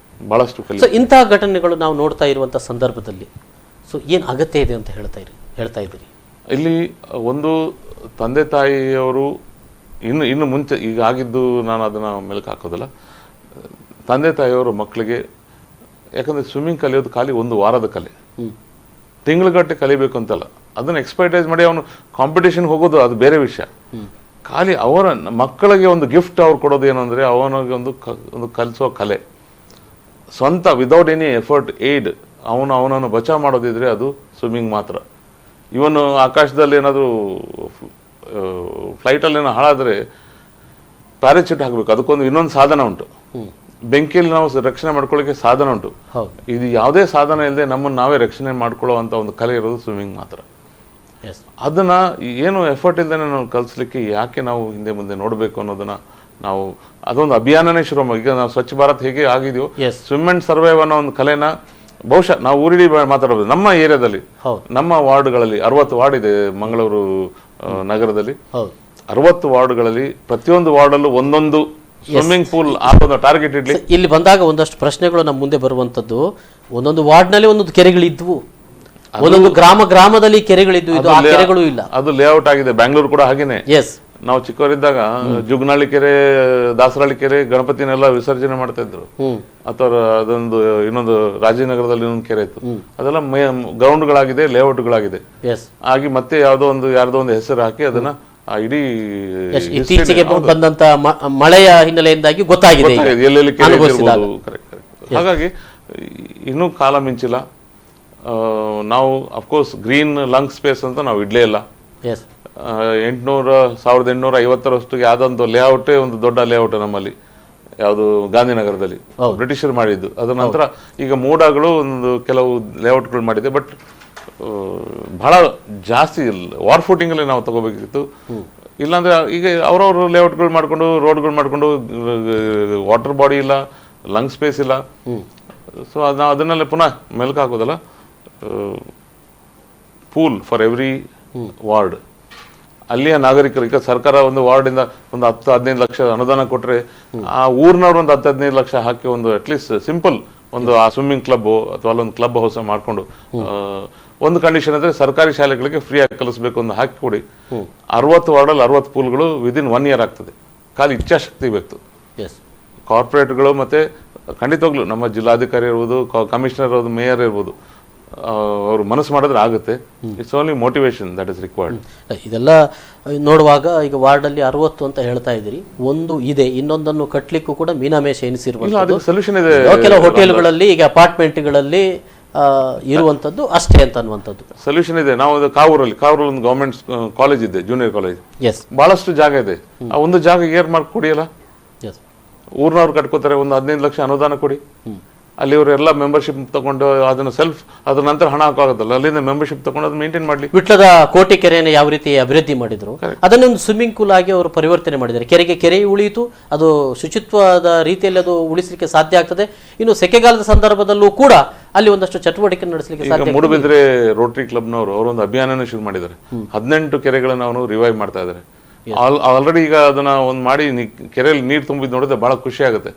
ಬಹಳಷ್ಟು ಸೊ ಇಂತಹ ಘಟನೆಗಳು ನಾವು ನೋಡ್ತಾ ಇರುವಂತಹ ಸಂದರ್ಭದಲ್ಲಿ ಸೊ ಏನು ಅಗತ್ಯ ಇದೆ ಅಂತ ಹೇಳ್ತಾ ಇದ್ದೀರಿ? ಇಲ್ಲಿ ಒಂದು ತಂದೆ ತಾಯಿಯವರು ಇನ್ನು ಮುಂಚೆ ಈಗ ಆಗಿದ್ದು, ನಾನು ಅದನ್ನ ಮೆಲುಕು ಹಾಕೋದಿಲ್ಲ. ತಂದೆ ತಾಯಿಯವರು ಮಕ್ಕಳಿಗೆ, ಯಾಕಂದ್ರೆ ಸ್ವಿಮ್ಮಿಂಗ್ ಕಲಿಯೋದು ಖಾಲಿ ಒಂದು ವಾರದ ಕಲೆ, ತಿಂಗಳಗಟ್ಟೆ ಕಲಿಬೇಕು ಅಂತಲ್ಲ. ಅದನ್ನ ಎಕ್ಸ್ಪರ್ಟೈಸ್ ಮಾಡಿ ಅವನು ಕಾಂಪಿಟೇಷನ್ ಹೋಗೋದು ಅದು ಬೇರೆ ವಿಷಯ. ಖಾಲಿ ಅವರ ಮಕ್ಕಳಿಗೆ ಒಂದು ಗಿಫ್ಟ್ ಅವ್ರು ಕೊಡೋದು ಏನು ಅಂದ್ರೆ ಅವನಿಗೆ ಒಂದು ಕಲಿಸೋ ಕಲೆ, ಸ್ವಂತ ವಿದೌಟ್ ಎನಿ ಎಫರ್ಟ್ ಏಡ್ ಅವನನ್ನು ಬಚಾವ್ ಮಾಡೋದಿದ್ರೆ ಅದು ಸ್ವಿಮ್ಮಿಂಗ್ ಮಾತ್ರ. ಇವನು ಆಕಾಶದಲ್ಲಿ ಏನಾದರೂ ಫ್ಲೈಟಲ್ಲಿ ಏನೋ ಹಾಳಾದ್ರೆ ಪ್ಯಾರಾಚೂಟ್ ಹಾಕಬೇಕು, ಅದಕ್ಕೊಂದು ಇನ್ನೊಂದು ಸಾಧನ ಉಂಟು. ಬೆಂಕಿಯಲ್ಲಿ ನಾವು ರಕ್ಷಣೆ ಮಾಡ್ಕೊಳ್ಳಿಕ್ಕೆ ಸಾಧನ ಉಂಟು. ಇದು ಯಾವುದೇ ಸಾಧನ ಇಲ್ಲದೆ ನಮ್ಮನ್ನು ನಾವೇ ರಕ್ಷಣೆ ಮಾಡ್ಕೊಳ್ಳೋ ಅಂತ ಒಂದು ಕಲೆ ಇರೋದು ಸ್ವಿಮ್ಮಿಂಗ್ ಮಾತ್ರ. ಅದನ್ನ ಏನು ಎಫರ್ಟ್ ಇಲ್ಲದೆ ನಾವು ಕಲಿಸ್ಲಿಕ್ಕೆ ಯಾಕೆ ನಾವು ಹಿಂದೆ ಮುಂದೆ ನೋಡಬೇಕು ಅನ್ನೋದನ್ನ ನಾವು ಅದೊಂದು ಅಭಿಯಾನನೇ ಶುರು ಮಾಡಿ. ಈಗ ನಾವು ಸ್ವಚ್ಛ ಭಾರತ್ ಹೇಗೆ ಆಗಿದೆಯೋ, ಸ್ವಿಮ್ ಅಂಡ್ ಸರ್ವೈವ್ ಅನ್ನೋ ಒಂದು ಕಲೆನ ಬಹುಶಃ ನಾವು ಊರಿಡಿ ಮಾತಾಡಬಹುದು. ನಮ್ಮ ಏರಿಯಾದಲ್ಲಿ, ನಮ್ಮ ವಾರ್ಡ್ಗಳಲ್ಲಿ 60 ವಾರ್ಡ್ ಇದೆ ಮಂಗಳೂರು ನಗರದಲ್ಲಿ. 60 ವಾರ್ಡ್ಗಳಲ್ಲಿ ಪ್ರತಿಯೊಂದು ವಾರ್ಡಲ್ಲೂ ಒಂದೊಂದು ಸ್ವಿಮ್ಮಿಂಗ್ ಪೂಲ್ ಆಗೋದು ಟಾರ್ಗೆಟ್ ಇಡ್ಲಿ. ಇಲ್ಲಿ ಬಂದಾಗ ಒಂದಷ್ಟು ಪ್ರಶ್ನೆಗಳು ನಮ್ಮ ಮುಂದೆ ಬರುವಂತದ್ದು, ಒಂದೊಂದು ವಾರ್ಡ್ನಲ್ಲಿ ಒಂದೊಂದು ಕೆರೆಗಳಿದ್ವು, ಒಂದೊಂದು ಗ್ರಾಮದಲ್ಲಿ ಕೆರೆಗಳಿದ್ವು, ಇದು ಆ ಕೆರೆಗಳು ಇಲ್ಲ. ಅದು ಲೇಔಟ್ ಆಗಿದೆ. ಬ್ಯಾಂಗ್ಳೂರ್ ಕೂಡ ಹಾಗೇನೆ. ನಾವು ಚಿಕ್ಕವರಿದ್ದಾಗ ಜುಗ್ನಳ್ಳಿ ಕೆರೆ, ದಾಸರಳ್ಳಿ ಕೆರೆ ಗಣಪತಿನೆಲ್ಲ ವಿಸರ್ಜನೆ ಮಾಡ್ತಾ ಇದ್ರು. ಅಥವಾ ಅದೊಂದು ಇನ್ನೊಂದು ರಾಜನಗರದಲ್ಲಿ ಇನ್ನೊಂದು ಕೆರೆ ಇತ್ತು. ಅದೆಲ್ಲ ಗ್ರೌಂಡ್ಗಳಾಗಿದೆ, ಲೇಔಟ್ಗಳಾಗಿದೆ ಆಗಿ ಮತ್ತೆ ಯಾರ್ದೋ ಒಂದು ಹೆಸರು ಹಾಕಿ ಅದನ್ನ ಇಡೀ ಇತ್ತೀಚೆಗೆ ಬಂದಂತ ಮಳೆಯ ಹಿನ್ನೆಲೆಯಿಂದಾಗಿ ಗೊತ್ತಾಗಿದೆ ಎಲ್ಲೆಲ್ಲಿ ಕೆರೆ ಇರ್ಬೋದು. ಹಾಗಾಗಿ ಇನ್ನೂ ಕಾಲ ಮಿಂಚಿಲ್ಲ. ನಾವು ಅಫ್ಕೋರ್ಸ್ ಗ್ರೀನ್ ಲಂಗ್ ಸ್ಪೇಸ್ ಅಂತ ನಾವು ಇಡ್ಲೇ ಇಲ್ಲ. 1850 ಯಾವ್ದೊಂದು ಲೇಔಟೇ ಒಂದು ದೊಡ್ಡ ಲೇಔಟ್ ನಮ್ಮಲ್ಲಿ, ಯಾವುದು ಗಾಂಧಿನಗರದಲ್ಲಿ ಬ್ರಿಟಿಷರು ಮಾಡಿದ್ದು. ಅದರ ನಂತರ ಈಗ ಮೂಡಾಗಳು ಒಂದು ಕೆಲವು ಲೇಔಟ್ಗಳು ಮಾಡಿದೆ. ಬಟ್ ಬಹಳ ಜಾಸ್ತಿ ವಾರ್ ಫೂಟಿಂಗ್ ಅಲ್ಲಿ ನಾವು ತಗೋಬೇಕಿತ್ತು. ಇಲ್ಲಾಂದ್ರೆ ಈಗ ಅವ್ರವ್ರ ಲೇಔಟ್ಗಳು ಮಾಡ್ಕೊಂಡು, ರೋಡ್ಗಳು ಮಾಡ್ಕೊಂಡು, ವಾಟರ್ ಬಾಡಿ ಇಲ್ಲ, ಲಂಗ್ ಸ್ಪೇಸ್ ಇಲ್ಲ. ಸೊ ನಾವು ಅದನ್ನೆಲ್ಲ ಪುನಃ ಮೆಲ್ಕ್ ಹಾಕೋದಲ್ಲ, ಪೂಲ್ ಫಾರ್ ಎವ್ರಿ ವಾರ್ಡ್. ಅಲ್ಲಿಯ ನಾಗರಿಕರಿಗೆ ಸರ್ಕಾರ ಒಂದು ವಾರ್ಡಿಂದ ಒಂದು 10-15 ಲಕ್ಷ ಅನುದಾನ ಕೊಟ್ಟರೆ ಆ ಊರಿನವ್ರು ಒಂದು 10-15 ಲಕ್ಷ ಹಾಕಿ ಒಂದು ಅಟ್ಲೀಸ್ಟ್ ಸಿಂಪಲ್ ಒಂದು ಆ ಸ್ವಿಮ್ಮಿಂಗ್ ಕ್ಲಬ್ ಅಥವಾ ಅಲ್ಲೊಂದು ಕ್ಲಬ್ ಹೌಸ್ ಮಾಡ್ಕೊಂಡು, ಒಂದು ಕಂಡೀಷನ್ ಅಂದ್ರೆ ಸರ್ಕಾರಿ ಶಾಲೆಗಳಿಗೆ ಫ್ರೀ ಆಗಿ ಕಲಿಸ್ಬೇಕು ಅಂತ ಹಾಕಿ ಕೊಡಿ. 60 ವಾರ್ಡಲ್ಲಿ 60 ಪೂಲ್ಗಳು ವಿದಿನ್ 1 ಇಯರ್ ಆಗ್ತದೆ. ಖಾಲಿ ಇಚ್ಛಾಶಕ್ತಿ ಬೇಕು. ಕಾರ್ಪೊರೇಟ್ಗಳು ಮತ್ತೆ ಖಂಡಿತವಾಗ್ಲು ನಮ್ಮ ಜಿಲ್ಲಾಧಿಕಾರಿ ಇರ್ಬೋದು, ಕಮಿಷನರ್ ಇರ್ಬೋದು, ಮೇಯರ್ ಇರ್ಬೋದು, ಅವರು ಮನಸ್ಸು ಮಾಡಿದ್ರೆ ಆಗುತ್ತೆ. It's only motivation that is required. ಇದೆಲ್ಲ ನೋಡುವಾಗ ಈಗ ವಾರ್ಡಲ್ಲಿ 60 ಅಂತ ಹೇಳ್ತಾ ಇದ್ರಿ, ಒಂದು ಇದೆ, ಇನ್ನೊಂದನ್ನು ಕಟ್ಟಲಿಕ್ಕೂ ಕೂಡ ಮೀನಾಮೇಷ ಎನಿಸಿರುವಂಥದ್ದು. ಸೊಲ್ಯೂಷನ್ ಇದೆ. ಕೆಲವು ಹೋಟೆಲ್ಗಳಲ್ಲಿ ಈಗ ಅಪಾರ್ಟ್ಮೆಂಟ್ಗಳಲ್ಲಿ ಇರುವಂತದ್ದು ಅಷ್ಟೇ ಅಂತ ಅನ್ನುವಂಥದ್ದು ಸೊಲ್ಯೂಷನ್ ಇದೆ. ನಾವು ಕಾವೂರಲ್ಲಿ ಒಂದು ಗವರ್ಮೆಂಟ್ ಕಾಲೇಜ್ ಇದೆ, ಜೂನಿಯರ್ ಕಾಲೇಜ್. ಬಹಳಷ್ಟು ಜಾಗ ಇದೆ. ಆ ಒಂದು ಜಾಗ ಏರ್ ಮಾರ್ಕ್ ಕೊಡಿಯಲ್ಲ, ಊರ್ನವ್ರು ಕಟ್ಕೋತಾರೆ, ಒಂದು 15 ಲಕ್ಷ ಅನುದಾನ ಕೊಡಿ. ಅಲ್ಲಿ ಇವರು ಎಲ್ಲ ಮೆಂಬರ್ಶಿಪ್ ತಗೊಂಡು ಅದನ್ನ ಅದ್ರ ನಂತರ ಹಣ ಹಾಕೋದಲ್ಲ, ಅಲ್ಲಿಂದ ಮೆಂಬರ್ಶಿಪ್ ತಗೊಂಡು ಅದನ್ನ ಮೇಂಟೈನ್ ಮಾಡ್ಲಿ. ವಿಟ್ಲದ ಕೋಟೆ ಕೆರೆಯನ್ನು ಯಾವ ರೀತಿ ಅಭಿವೃದ್ಧಿ ಮಾಡಿದ್ರು ಅದನ್ನೊಂದು ಸ್ವಿಮ್ಮಿಂಗ್ ಪೂಲ್ ಆಗಿ ಅವರು ಪರಿವರ್ತನೆ ಮಾಡಿದ್ದಾರೆ. ಕೆರೆ ಉಳಿಯಿತು, ಅದು ಶುಚಿತ್ವದ ರೀತಿಯಲ್ಲಿ ಅದು ಉಳಿಸಲಿಕ್ಕೆ ಸಾಧ್ಯ ಆಗ್ತದೆ. ಇನ್ನು ಸೆಕೆಗಾಲದ ಸಂದರ್ಭದಲ್ಲೂ ಕೂಡ ಅಲ್ಲಿ ಒಂದಷ್ಟು ಚಟುವಟಿಕೆ ನಡೆಸಲಿಕ್ಕೆ ಸಾಧ್ಯ. ಮೂಡುಬಿದ್ರೆ ರೋಟರಿ ಕ್ಲಬ್ನವರು ಅವರೊಂದು ಅಭಿಯಾನ ಶುರು ಮಾಡಿದ್ದಾರೆ. 18 ಕೆರೆಗಳನ್ನು ಅವನು ರಿವೈವ್ ಮಾಡ್ತಾ ಇದ್ದಾರೆ. ಆಲ್ರೆಡಿ ಈಗ ಅದನ್ನ ಒಂದು ಮಾಡಿ ಕೆರೆಯಲ್ಲಿ ನೀರು ತುಂಬಿದ್ ನೋಡಿದ್ರೆ ಬಹಳ ಖುಷಿ ಆಗುತ್ತೆ.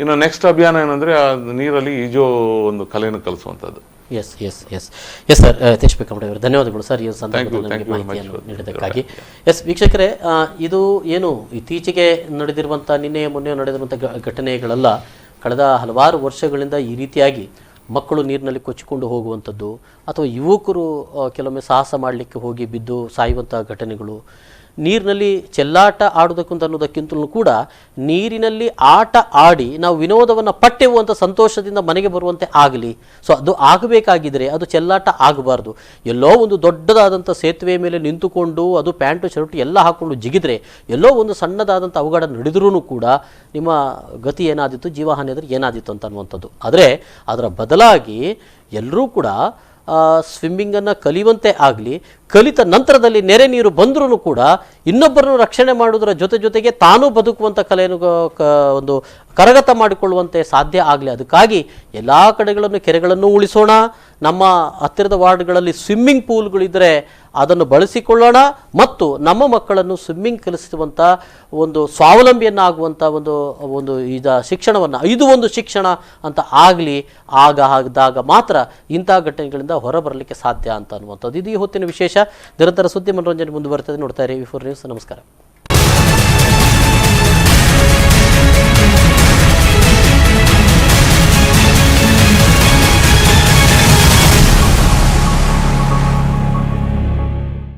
ಇನ್ನು ನೆಕ್ಸ್ಟ್ ಅಭಿಯಾನ ಏನಂದ್ರೆ ನೀರಲ್ಲಿ ಈಜೋ ಒಂದು ಕಲೆಯನ್ನು ಕಲಿಸುವಂತದ್ದು. ಸರ್ ಯತೀಶ್ ಬೇಕಂಬಡಿ ಅವರು ಧನ್ಯವಾದಗಳು ಸರ್ ಈ ಸಂದರ್ಭದಲ್ಲಿ ಮಾಹಿತಿಯನ್ನು ನೀಡಿದ್ದಕ್ಕಾಗಿ. ವೀಕ್ಷಕರೇ, ಇದು ಏನು ಇತ್ತೀಚೆಗೆ ನಡೆದಿರುವಂಥ ನಿನ್ನೆ ಮೊನ್ನೆ ನಡೆದಿರುವಂಥ ಘಟನೆಗಳೆಲ್ಲ ಕಳೆದ ಹಲವಾರು ವರ್ಷಗಳಿಂದ ಈ ರೀತಿಯಾಗಿ ಮಕ್ಕಳು ನೀರಿನಲ್ಲಿ ಕೊಚ್ಚಿಕೊಂಡು ಹೋಗುವಂಥದ್ದು ಅಥವಾ ಯುವಕರು ಕೆಲವೊಮ್ಮೆ ಸಾಹಸ ಮಾಡಲಿಕ್ಕೆ ಹೋಗಿ ಬಿದ್ದು ಸಾಯುವಂಥ ಘಟನೆಗಳು, ನೀರಿನಲ್ಲಿ ಚೆಲ್ಲಾಟ ಆಡೋದಕ್ಕಂತ ಅನ್ನೋದಕ್ಕಿಂತಲೂ ಕೂಡ ನೀರಿನಲ್ಲಿ ಆಟ ಆಡಿ ನಾವು ವಿನೋದವನ್ನು ಪಟ್ಟೆವು ಅಂತ ಸಂತೋಷದಿಂದ ಮನೆಗೆ ಬರುವಂತೆ ಆಗಲಿ. ಸೊ ಅದು ಆಗಬೇಕಾಗಿದ್ದರೆ ಅದು ಚೆಲ್ಲಾಟ ಆಗಬಾರ್ದು. ಎಲ್ಲೋ ಒಂದು ದೊಡ್ಡದಾದಂಥ ಸೇತುವೆ ಮೇಲೆ ನಿಂತುಕೊಂಡು ಅದು ಪ್ಯಾಂಟು ಶರ್ಟು ಎಲ್ಲ ಹಾಕ್ಕೊಂಡು ಜಿಗಿದ್ರೆ ಎಲ್ಲೋ ಒಂದು ಸಣ್ಣದಾದಂಥ ಅವಘಡ ನಡೆದ್ರೂ ಕೂಡ ನಿಮ್ಮ ಗತಿ ಏನಾದಿತ್ತು, ಜೀವಹಾನಿ ಆದರೆ ಏನಾದಿತ್ತು ಅಂತ ಅನ್ನುವಂಥದ್ದು. ಆದರೆ ಅದರ ಬದಲಾಗಿ ಎಲ್ಲರೂ ಕೂಡ ಸ್ವಿಮ್ಮಿಂಗನ್ನು ಕಲಿಯುವಂತೆ ಆಗಲಿ, ಕಲಿತ ನಂತರದಲ್ಲಿ ನೆರೆ ನೀರು ಬಂದರೂ ಕೂಡ ಇನ್ನೊಬ್ಬರನ್ನು ರಕ್ಷಣೆ ಮಾಡುವುದರ ಜೊತೆಗೆ ತಾನೂ ಬದುಕುವಂಥ ಕಲೆಯನ್ನು ಒಂದು ಕರಗತ ಮಾಡಿಕೊಳ್ಳುವಂತೆ ಸಾಧ್ಯ ಆಗಲಿ. ಅದಕ್ಕಾಗಿ ಎಲ್ಲ ಕಡೆಗಳನ್ನು ಕೆರೆಗಳನ್ನು ಉಳಿಸೋಣ. ನಮ್ಮ ಹತ್ತಿರದ ವಾರ್ಡ್ಗಳಲ್ಲಿ ಸ್ವಿಮ್ಮಿಂಗ್ ಪೂಲ್ಗಳಿದ್ದರೆ ಅದನ್ನು ಬಳಸಿಕೊಳ್ಳೋಣ ಮತ್ತು ನಮ್ಮ ಮಕ್ಕಳನ್ನು ಸ್ವಿಮ್ಮಿಂಗ್ ಕಲಿಸುವಂಥ ಒಂದು ಸ್ವಾವಲಂಬಿಯನ್ನಾಗುವಂಥ ಒಂದು ಶಿಕ್ಷಣವನ್ನು ಇದು ಒಂದು ಶಿಕ್ಷಣ ಅಂತ ಆಗಲಿ. ಆದಾಗ ಮಾತ್ರ ಇಂಥ ಘಟನೆಗಳಿಂದ ಹೊರಬರಲಿಕ್ಕೆ ಸಾಧ್ಯ ಅಂತ ಅನ್ನುವಂಥದ್ದು. ಇದು ಈ ಹೊತ್ತಿನ ವಿಶೇಷ. ನಿರಂತರ ಸುದ್ದಿ ಮನೋರಂಜನೆ ಮುಂದುವರ್ತದೆ. ನೋಡ್ತಾ ಇರಿ V4 ನ್ಯೂಸ್. ನಮಸ್ಕಾರ.